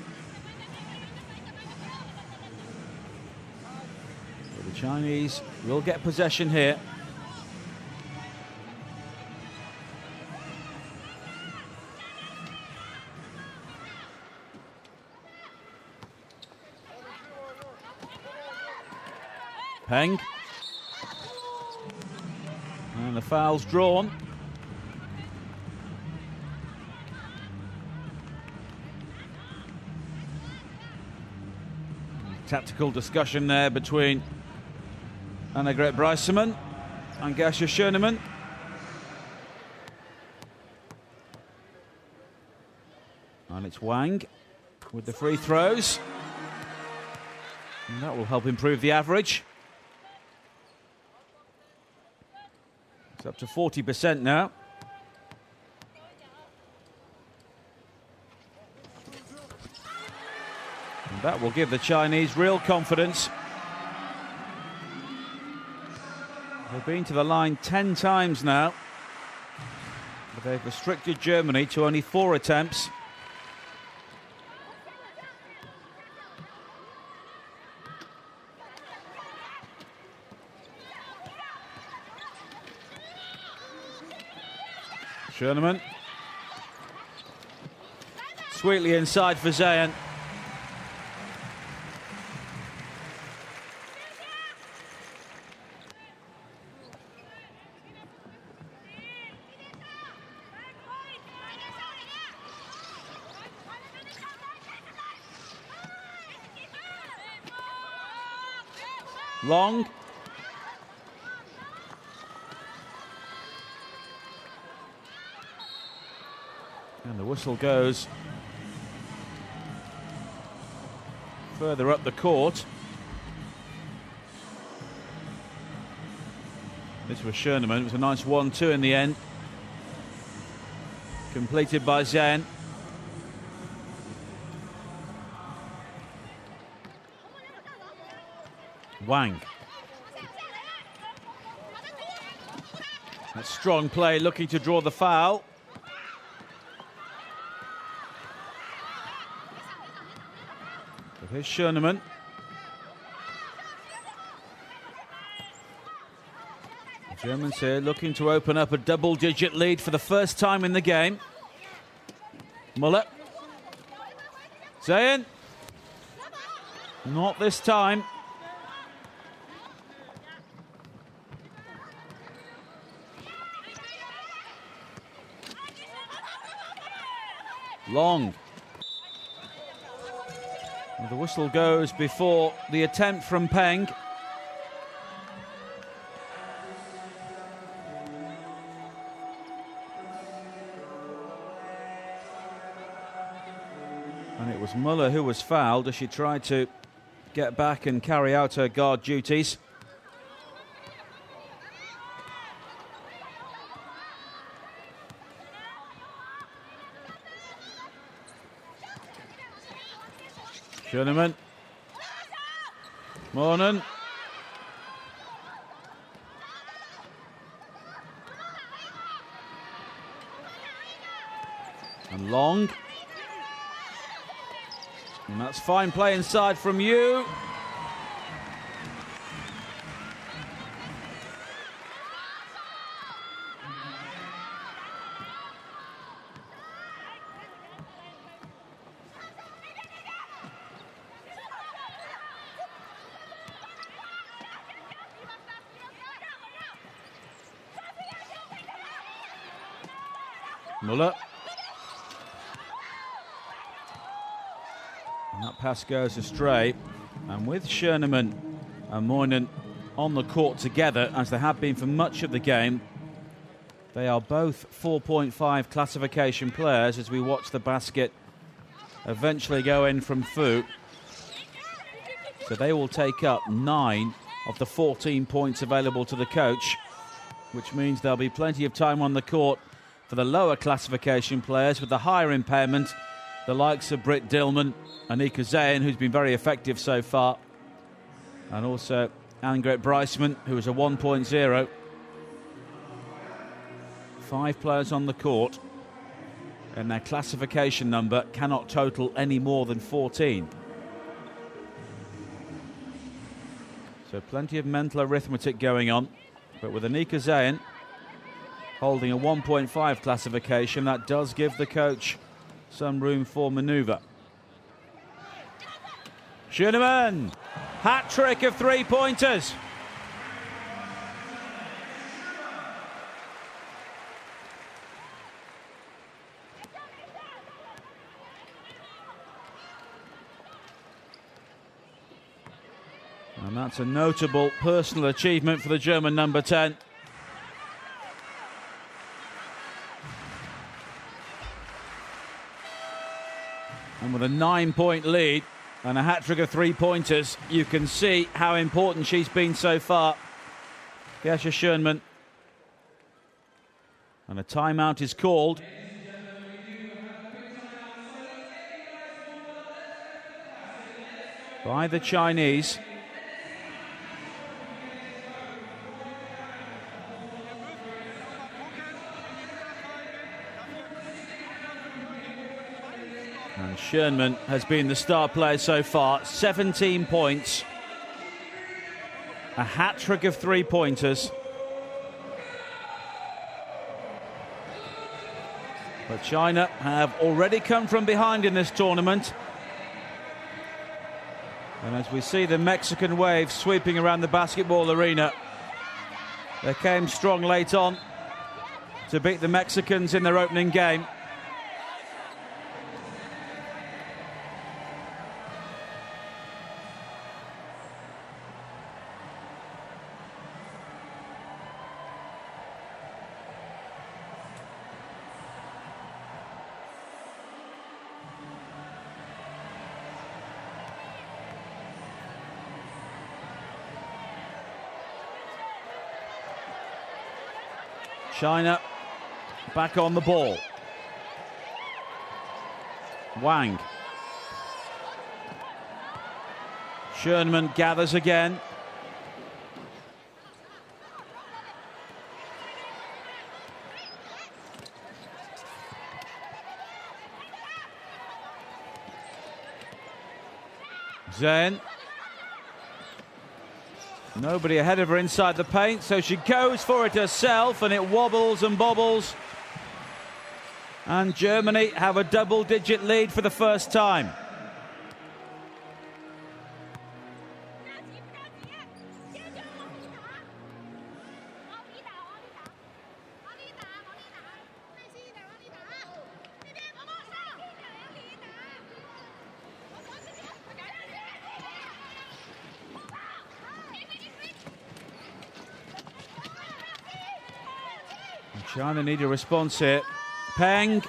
But the Chinese will get possession here. Peng. And the foul's drawn. Tactical discussion there between Annegret Breisemann and Gasha Schoenemann. And it's Wang with the free throws. And that will help improve the average. It's up to 40% now. And that will give the Chinese real confidence. They've been to the line 10 times now, but they've restricted Germany to only 4 attempts. Schoenemann. Sweetly inside for Zayn. Long. And the whistle goes further up the court. This was Schoenemann. It was a nice 1-2 in the end. Completed by Zayn. Wang. That's strong play, looking to draw the foul. But here's Schoenemann. The Germans here looking to open up a double-digit lead for the first time in the game. Muller. Zayn. Not this time. Long. Well, the whistle goes before the attempt from Peng. And it was Muller who was fouled as she tried to get back and carry out her guard duties. Schoenemann. Monen. And Long. And that's fine play inside from you. Muller. And that pass goes astray. And with Schoenemann and Moinen on the court together, as they have been for much of the game, they are both 4.5 classification players as we watch the basket eventually go in from Fu. So they will take up 9 of the 14 points available to the coach, which means there'll be plenty of time on the court for the lower classification players with the higher impairment the likes of Britt Dillman, Anika Zayn, who's been very effective so far, and also Annegret Brijsman, who is a 1.0. 5 players on the court, and their classification number cannot total any more than 14. So plenty of mental arithmetic going on, but with Anika Zayn holding a 1.5 classification, that does give the coach some room for manoeuvre. Schoenemann, hat-trick of 3-pointers. And that's a notable personal achievement for the German number 10. And with a 9-point lead and a hat-trick of 3-pointers, you can see how important she's been so far. Gesche Schoenemann. And a timeout is called. By the Chinese. And Schoenemann has been the star player so far. 17 points. A hat-trick of 3-pointers. But China have already come from behind in this tournament. And as we see the Mexican wave sweeping around the basketball arena, they came strong late on to beat the Mexicans in their opening game. China back on the ball. Wang. Schoenemann gathers again. Zayn. Nobody ahead of her inside the paint, so she goes for it herself, and it wobbles and bobbles. And Germany have a double-digit lead for the first time. China need a response here. Peng.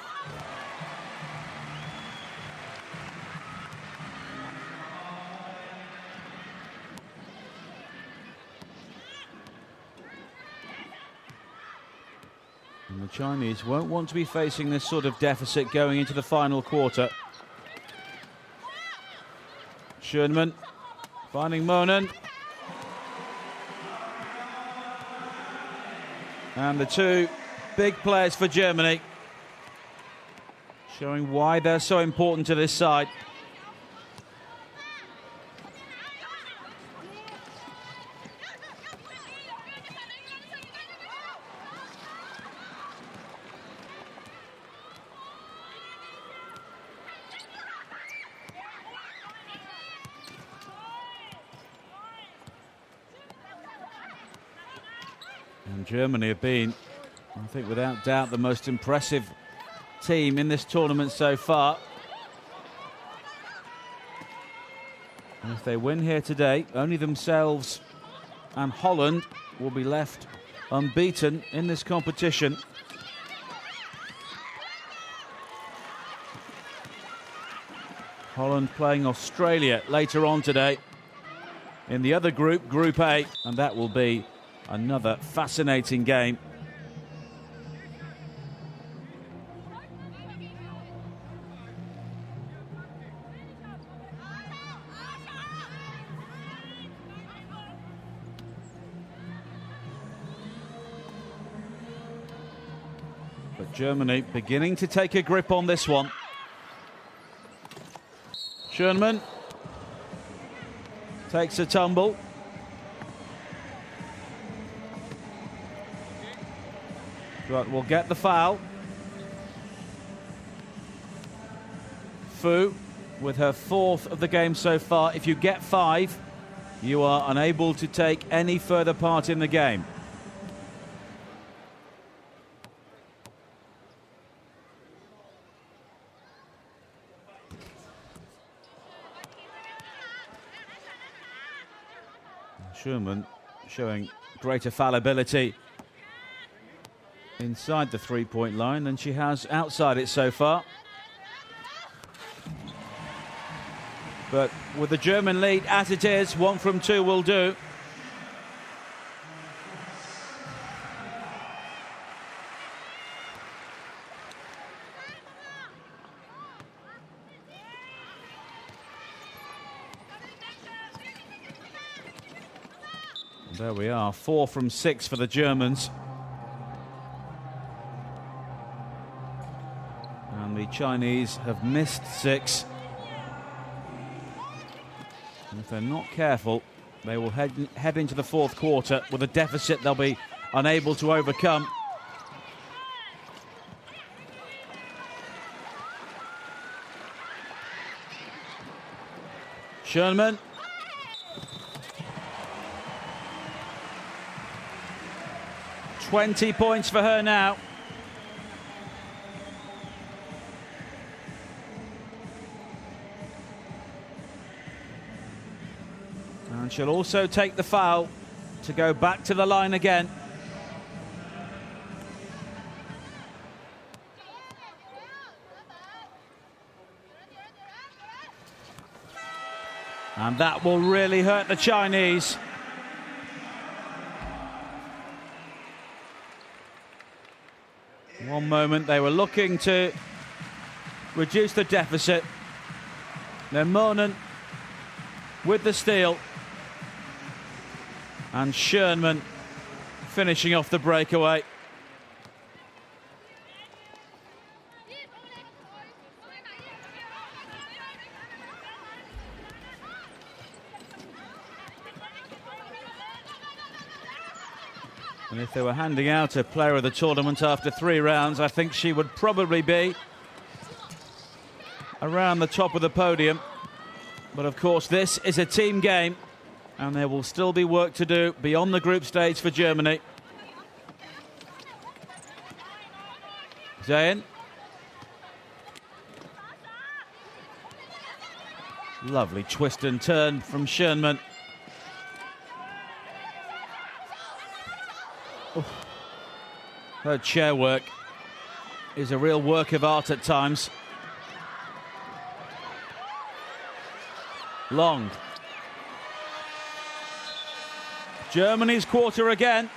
And the Chinese won't want to be facing this sort of deficit going into the final quarter. Schoenemann finding Monen. And the two big players for Germany, showing why they're so important to this side. And Germany have been, I think without doubt, the most impressive team in this tournament so far. And if they win here today, only themselves and Holland will be left unbeaten in this competition. Holland playing Australia later on today in the other group, Group A, and that will be another fascinating game. But Germany beginning to take a grip on this one. Schoenmann takes a tumble. But will get the foul. Fu with her 4th of the game so far. If you get 5, you are unable to take any further part in the game. Schumann showing greater fallibility inside the three-point line than she has outside it so far. But with the German lead as it is, 1 from 2 will do. There we are, 4 from 6 for the Germans. And the Chinese have missed 6. And if they're not careful, they will head into the 4th quarter with a deficit they'll be unable to overcome. Schoenmann. $20 points for her now. And she'll also take the foul to go back to the line again. And that will really hurt the Chinese. One moment they were looking to reduce the deficit. Then Monen with the steal. And Schoenmann finishing off the breakaway. And if they were handing out a player of the tournament after 3 rounds, I think she would probably be around the top of the podium. But of course, this is a team game, and there will still be work to do beyond the group stage for Germany. Zayn. Lovely twist and turn from Schoenmann. Her chair work is a real work of art at times. Long. Germany's quarter again.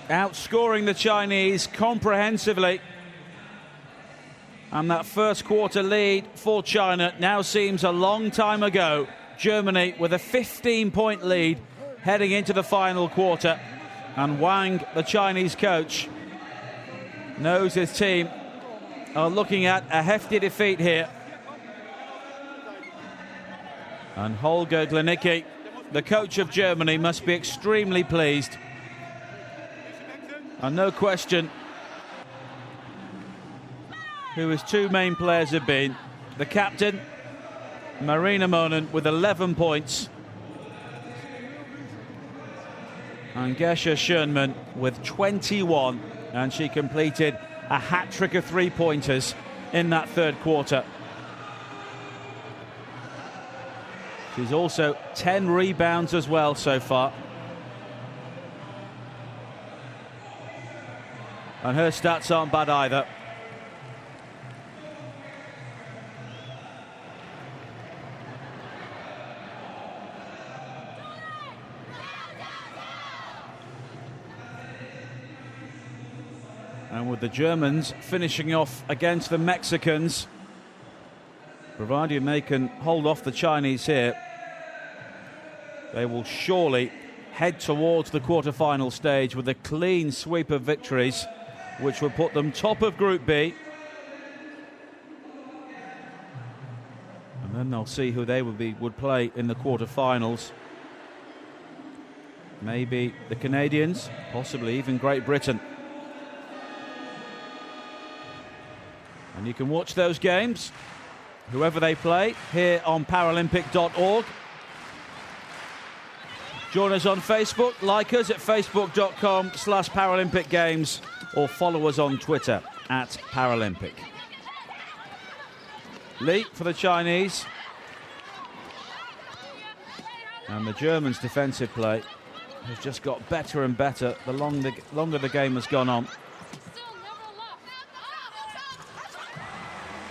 Outscoring the Chinese comprehensively. And that first quarter lead for China now seems a long time ago. Germany with a 15-point lead heading into the final quarter. And Wang, the Chinese coach, knows his team are looking at a hefty defeat here. And Holger Glenicki, the coach of Germany, must be extremely pleased. And no question who his 2 main players have been. The captain, Marina Monen, with 11 points. And Gesche Schoenmann with 21. And she completed a hat-trick of 3-pointers in that 3rd quarter. She's also 10 rebounds as well so far. And her stats aren't bad either. And with the Germans finishing off against the Mexicans, providing they can hold off the Chinese here, they will surely head towards the quarter-final stage with a clean sweep of victories, which will put them top of Group B. And then they'll see who they would play in the quarter-finals. Maybe the Canadians, possibly even Great Britain. And you can watch those games, whoever they play, here on Paralympic.org. Join us on Facebook, like us at facebook.com/Paralympic Games, or follow us on Twitter at Paralympic. Li for the Chinese. And the Germans' defensive play has just got better and better the longer the game has gone on.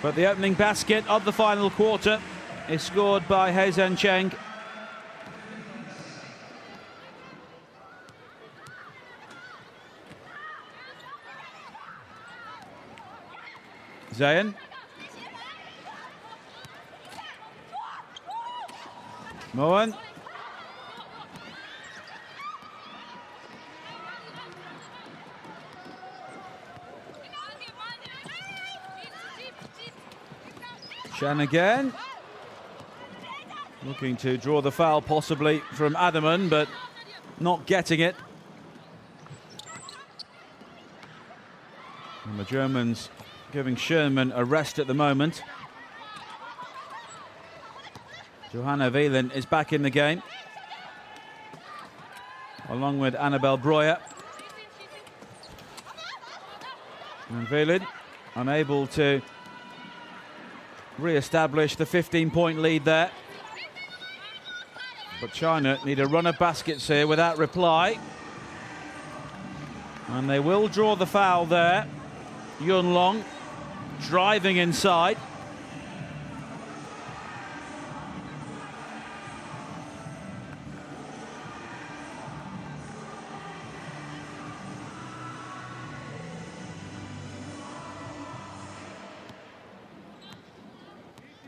But the opening basket of the final quarter is scored by He Zhen Cheng. Zayn. Moen. Chen again. Looking to draw the foul possibly from Adaman, but not getting it. And the Germans giving Sherman a rest at the moment. Johanna Wieland is back in the game, along with Annabelle Breuer. And Wieland unable to re-establish the 15-point lead there. But China need a run of baskets here without reply. And they will draw the foul there. Yun Long driving inside.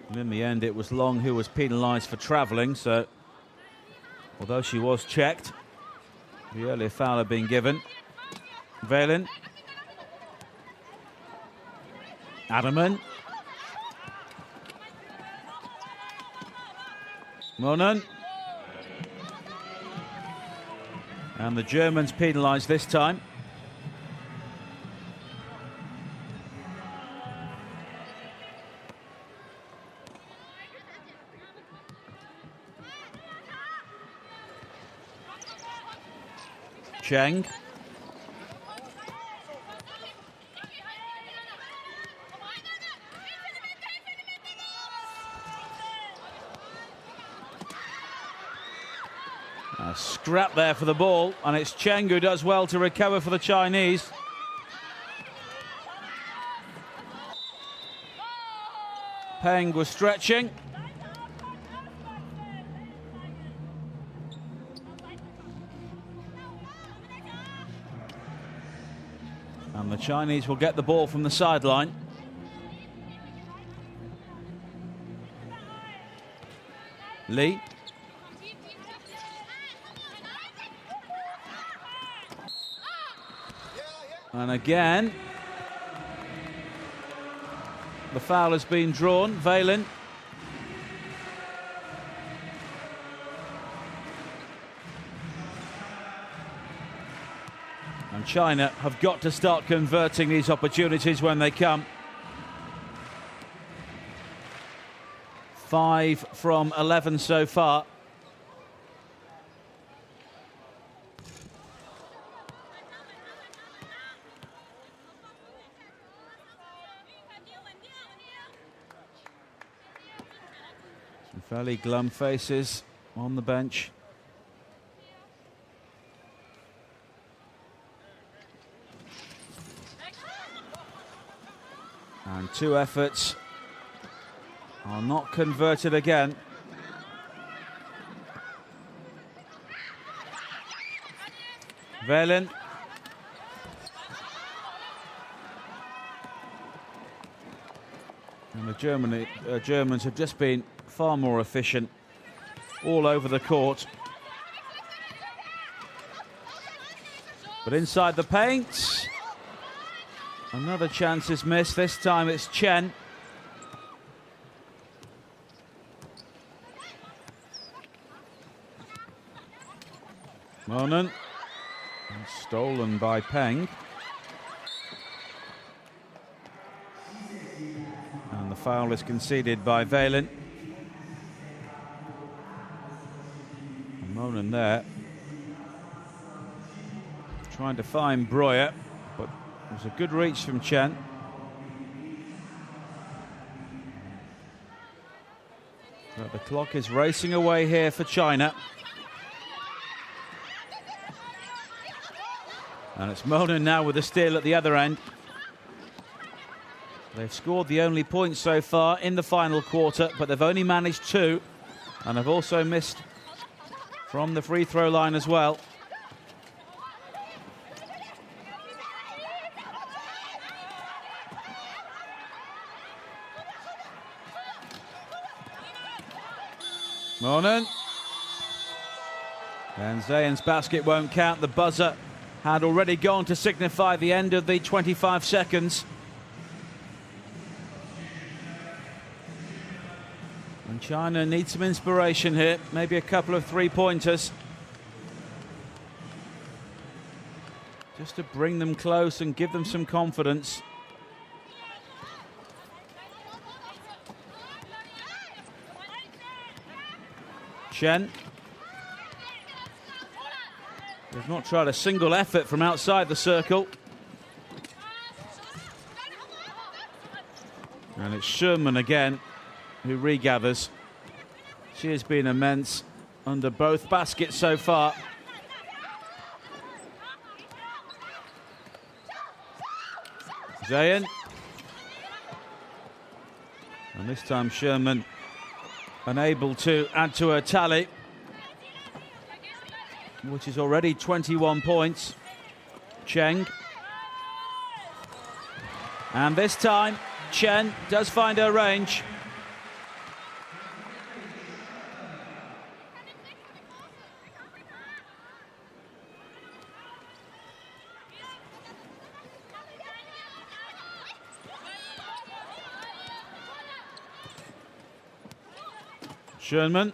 And in the end, it was Long who was penalised for travelling, so although she was checked, the earlier foul had been given. Wieland. Adaman. Monen. And the Germans penalised this time. Cheng. A scrap there for the ball, and it's Cheng who does well to recover for the Chinese. Peng was stretching. And the Chinese will get the ball from the sideline. Li. And again, the foul has been drawn. Wieland. And China have got to start converting these opportunities when they come. 5 from 11 so far. Some fairly glum faces on the bench. And 2 efforts are not converted again. Wieland. And the Germans have just been far more efficient all over the court. But inside the paint. Another chance is missed. This time it's Chen. Monen. Stolen by Peng. And the foul is conceded by Valen. Monen there. Trying to find Breuer, but it was a good reach from Chen. But the clock is racing away here for China. And it's Monen now with a steal at the other end. They've scored the only points so far in the final quarter, but they've only managed 2. And have also missed from the free throw line as well. Monen. And Zayan's basket won't count. The buzzer had already gone to signify the end of the 25 seconds. And China needs some inspiration here. Maybe a couple of three-pointers. Just to bring them close and give them some confidence. Chen. They've not tried a single effort from outside the circle. And it's Sherman again who regathers. She has been immense under both baskets so far. Zayan. And this time Sherman unable to add to her tally, which is already 21 points. Cheng. And this time, Chen does find her range. Sherman.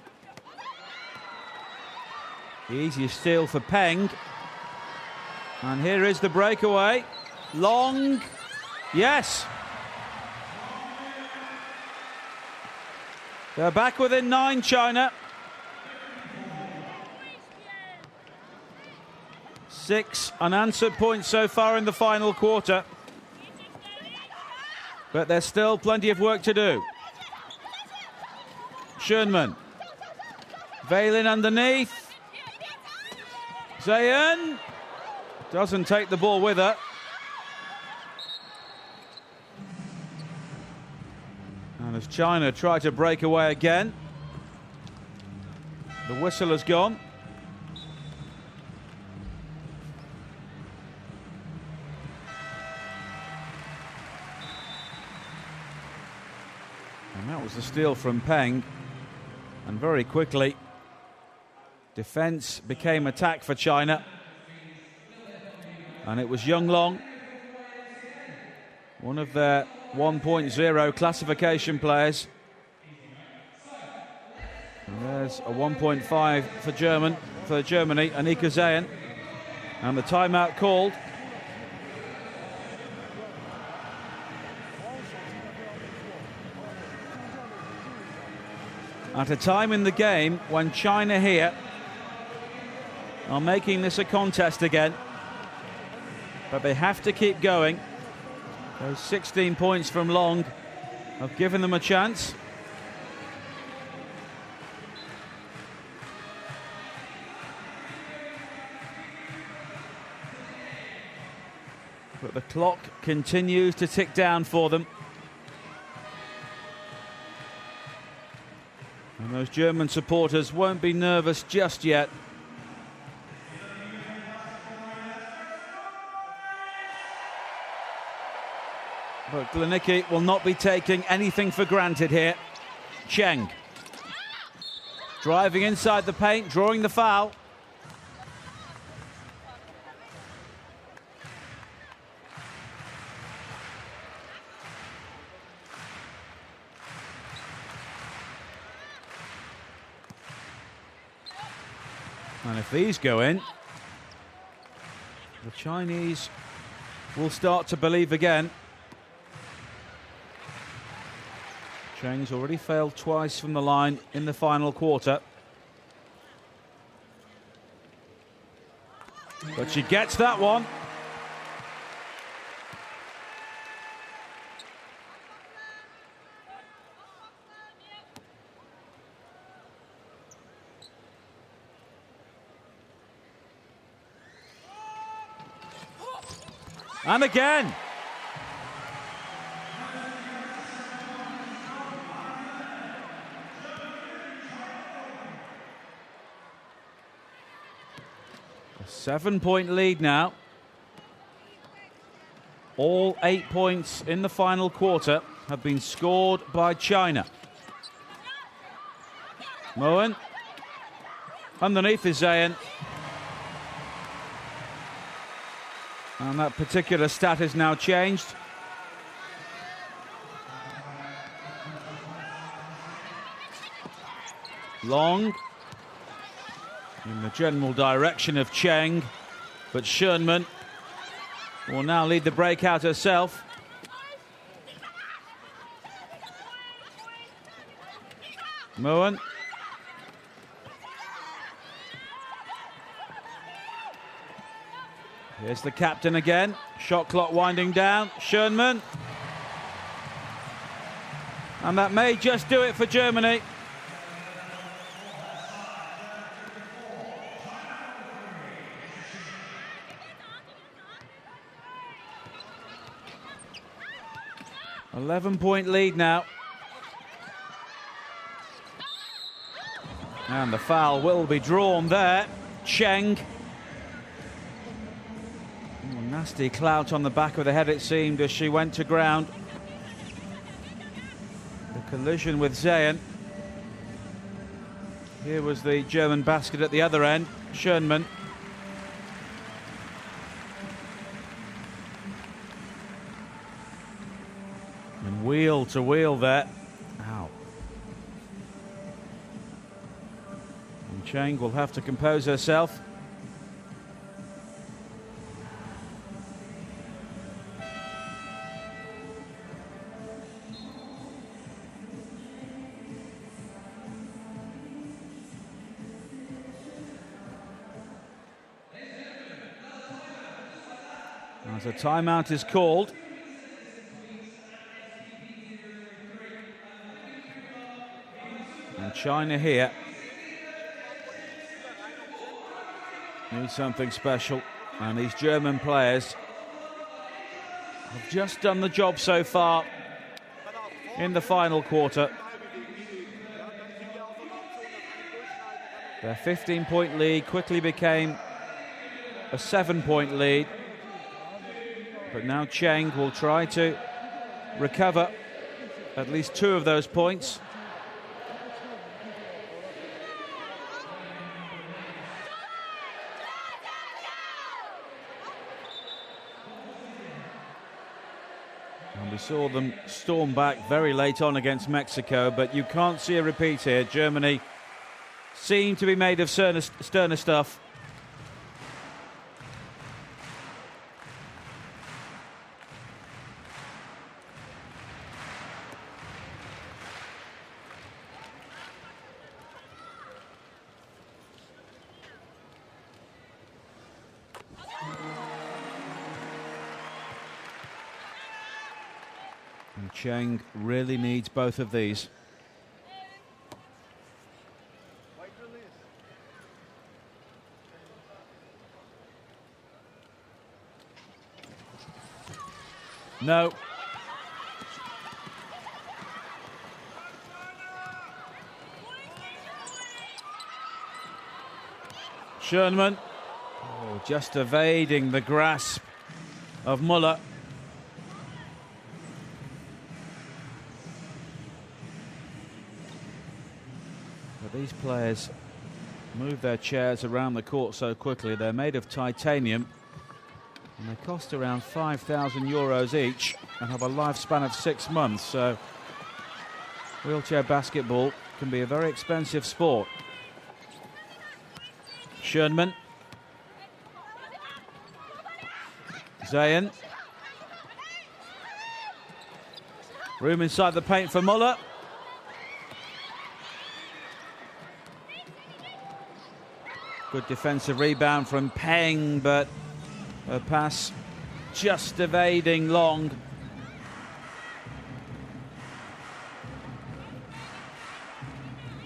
Easy steal for Peng. And here is the breakaway. Long. Yes. They're back within 9, China. 6 unanswered points so far in the final quarter. But there's still plenty of work to do. Sherman. Valen underneath. Zayan doesn't take the ball with her. And as China try to break away again, the whistle has gone. And that was the steal from Peng. And very quickly, defense became attack for China. And it was Yonglong, one of their 1.0 classification players. And there's a 1.5 for Germany, Annika Zayan. And the timeout called. At a time in the game when China here are making this a contest again. But they have to keep going. Those 16 points from Long have given them a chance. But the clock continues to tick down for them. And those German supporters won't be nervous just yet. But Glenicki will not be taking anything for granted here. Cheng. Driving inside the paint, drawing the foul. And if these go in, the Chinese will start to believe again. Cheng's already failed twice from the line in the final quarter. But she gets that one. And again. A 7-point lead now. All 8 points in the final quarter have been scored by China. Moen. Underneath is Zayn. And that particular stat has now changed. Long in the general direction of Cheng, but Schönman will now lead the breakout herself. Moen. Here's the captain again. Shot clock winding down. Schönman. And that may just do it for Germany. Eleven-point lead now. And the foul will be drawn there. Cheng. Nasty clout on the back of the head, it seemed, as she went to ground. The collision with Zayn. Here was the German basket at the other end. Schönman. And wheel to wheel there. Ow. And Cheng will have to compose herself. As a timeout is called. And China here need something special. And these German players have just done the job so far in the final quarter. Their 15-point lead quickly became a 7-point lead. But now Cheng will try to recover at least 2 of those points. And we saw them storm back very late on against Mexico, but you can't see a repeat here. Germany seem to be made of sterner stuff. And Cheng really needs both of these. No. Schönman. Oh, just evading the grasp of Müller. But these players move their chairs around the court so quickly. They're made of titanium and they cost around 5,000 euros each and have a lifespan of 6 months. So wheelchair basketball can be a very expensive sport. Schönman. Zayn. Room inside the paint for Muller. Good defensive rebound from Peng, but a pass just evading Long.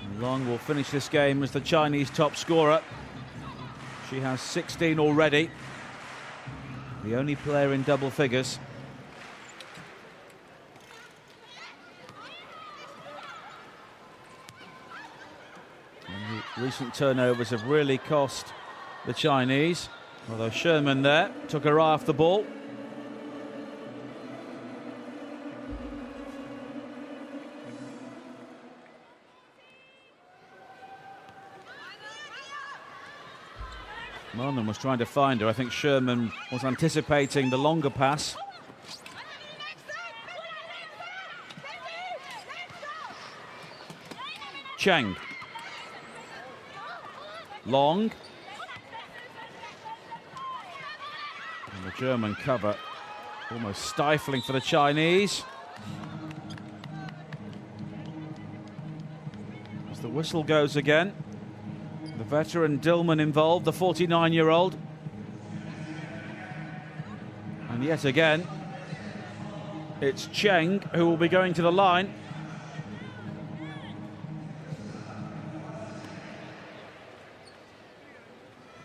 And Long will finish this game as the Chinese top scorer. She has 16 already. The only player in double figures. And the recent turnovers have really cost the Chinese. Although Sherman there took her eye off the ball. Marlon was trying to find her. I think Sherman was anticipating the longer pass. Cheng. Long. And the German cover almost stifling for the Chinese. As the whistle goes again. The veteran Dillman involved, the 49-year-old. And yet again, it's Cheng who will be going to the line.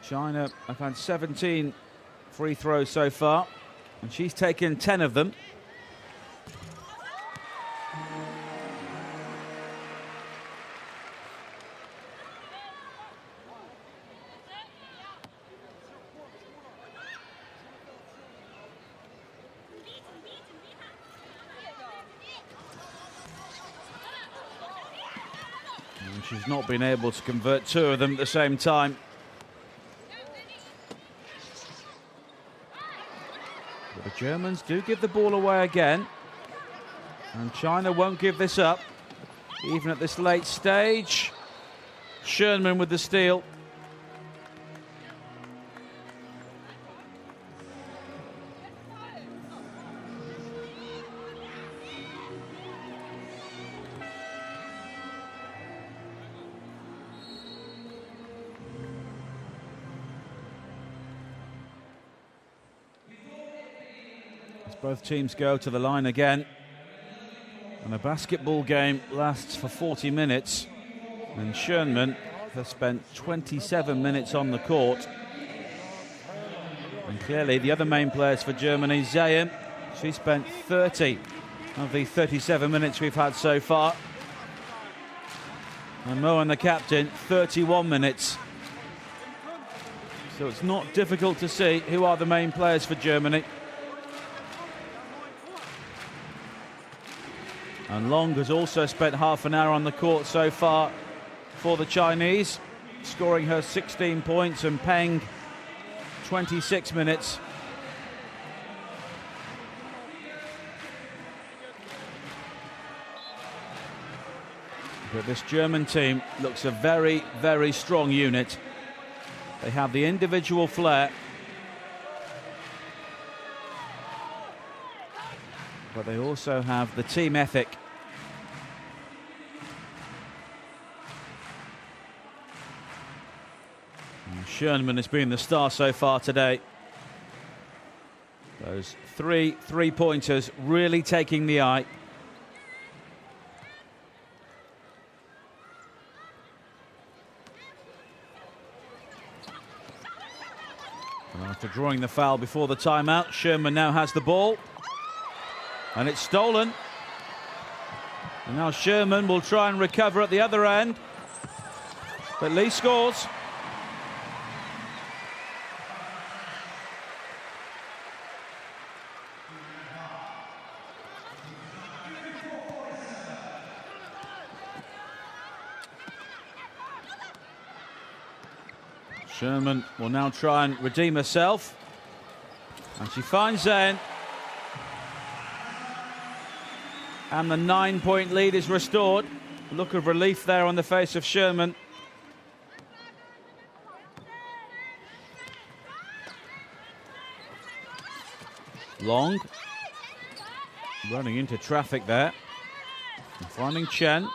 China have had 17 free throws so far, and she's taken 10 of them. And she's not been able to convert 2 of them at the same time. But the Germans do give the ball away again. And China won't give this up, even at this late stage. Schönman with the steal. As both teams go to the line again. And a basketball game lasts for 40 minutes. And Schönman has spent 27 minutes on the court. And clearly the other main players for Germany, Zayn, she spent 30 of the 37 minutes we've had so far. And Moen, the captain, 31 minutes. So it's not difficult to see who are the main players for Germany. And Long has also spent half an hour on the court so far for the Chinese, scoring her 16 points, and Peng 26 minutes. But this German team looks a very, very strong unit. They have the individual flair, but they also have the team ethic. And Schönman has been the star so far today. Those three-pointers really taking the eye. And after drawing the foul before the timeout, Schönman now has the ball. And it's stolen. And now Schönman will try and recover at the other end. But Lee scores. Schönman will now try and redeem herself. And she finds Zayn. And the 9-point lead is restored. Look of relief there on the face of Schönman. Long. Running into traffic there. And finding Chen.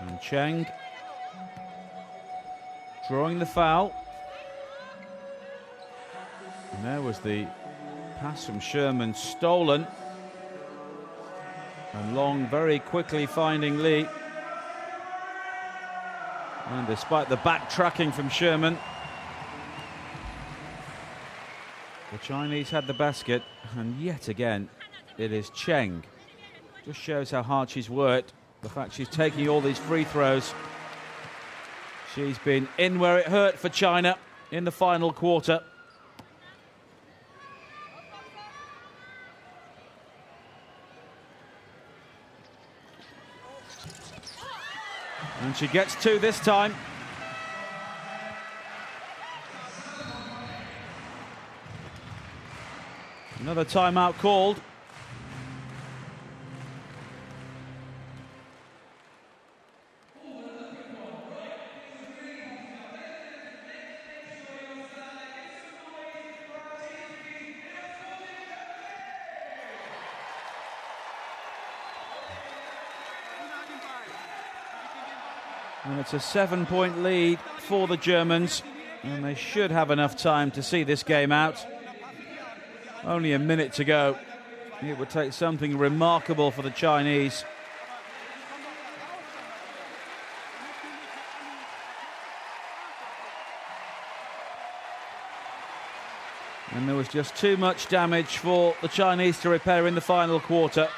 And Cheng drawing the foul. And there was the pass from Sherman stolen. And Long very quickly finding Li. And despite the backtracking from Sherman, the Chinese had the basket. And yet again, it is Cheng. Just shows how hard she's worked. The fact she's taking all these free throws. She's been in where it hurt for China in the final quarter. And she gets two this time. Another timeout called. And it's a 7-point lead for the Germans, and they should have enough time to see this game out. Only a minute to go. It would take something remarkable for the Chinese. And there was just too much damage for the Chinese to repair in the final quarter.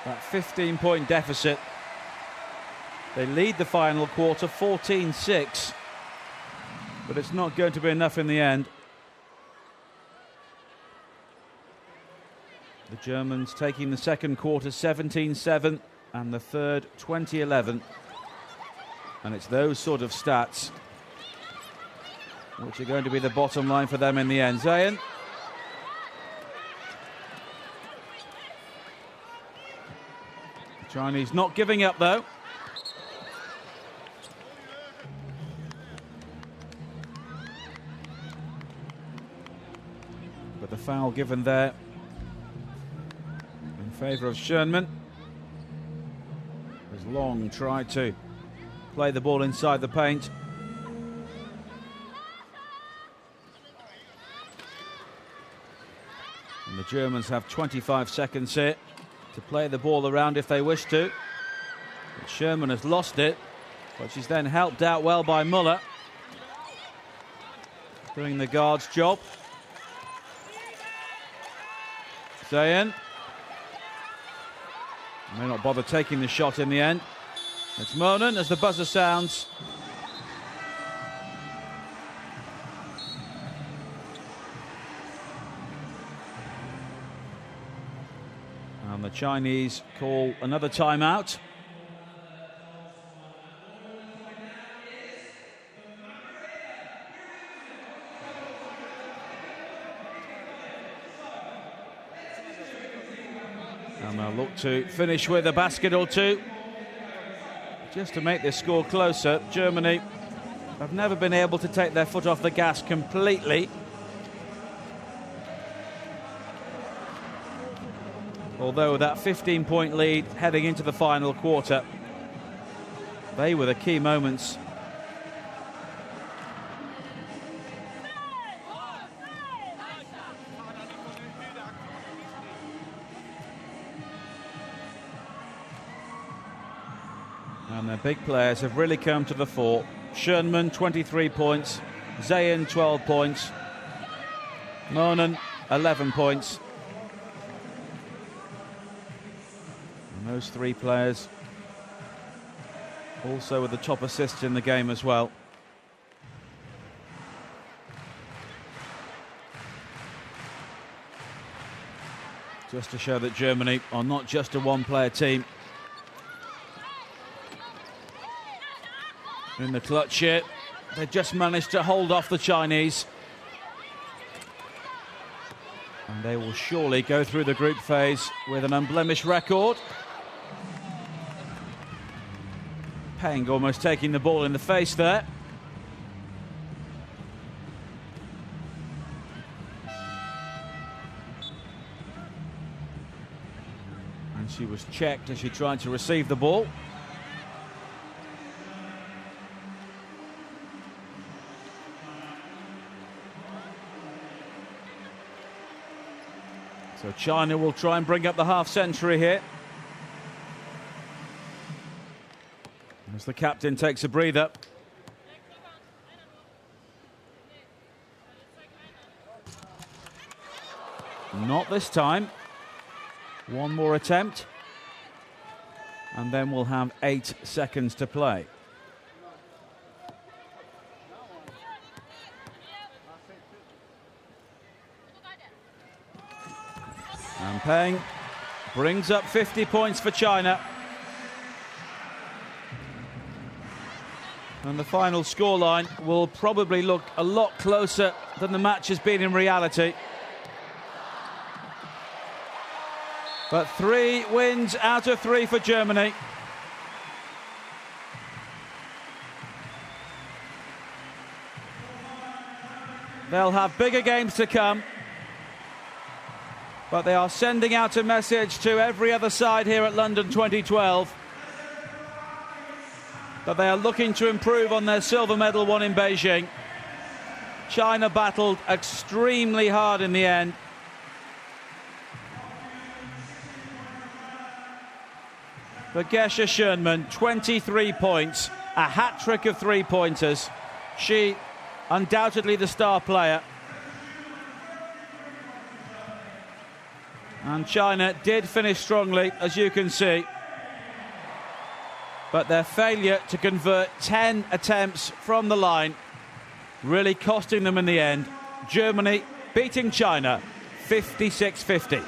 That 15-point deficit. They lead the final quarter 14-6, but it's not going to be enough in the end. The Germans taking the second quarter 17-7 and the third 20-11. And it's those sort of stats which are going to be the bottom line for them in the end. Zayn. Chinese not giving up though. But the foul given there in favour of Sherman. As Long tried to play the ball inside the paint. And the Germans have 25 seconds here to play the ball around if they wish to. But Sherman has lost it, but she's then helped out well by Muller, doing the guard's job. Zayn may not bother taking the shot in the end. It's Monin as the buzzer sounds. And the Chinese call another timeout. And they'll look to finish with a basket or two, just to make this score closer. Germany have never been able to take their foot off the gas completely. Although that 15-point lead heading into the final quarter, they were the key moments. And their big players have really come to the fore. Sherman, 23 points. Zayn, 12 points. Monin, 11 points. And those three players also with the top assists in the game as well. Just to show that Germany are not just a one-player team. In the clutch here, they just managed to hold off the Chinese. And they will surely go through the group phase with an unblemished record. Peng almost taking the ball in the face there. And she was checked as she tried to receive the ball. So China will try and bring up the half century here. As the captain takes a breather. Not this time. One more attempt. And then we'll have 8 seconds to play. And Peng brings up 50 points for China. And the final scoreline will probably look a lot closer than the match has been in reality. But 3 wins out of 3 for Germany. They'll have bigger games to come. But they are sending out a message to every other side here at London 2012 that they are looking to improve on their silver medal won in Beijing. China battled extremely hard in the end. But Gesche Schönmann, 23 points, a hat-trick of 3-pointers. She, undoubtedly the star player. And China did finish strongly, as you can see. But their failure to convert 10 attempts from the line really costing them in the end. Germany beating China 56-50.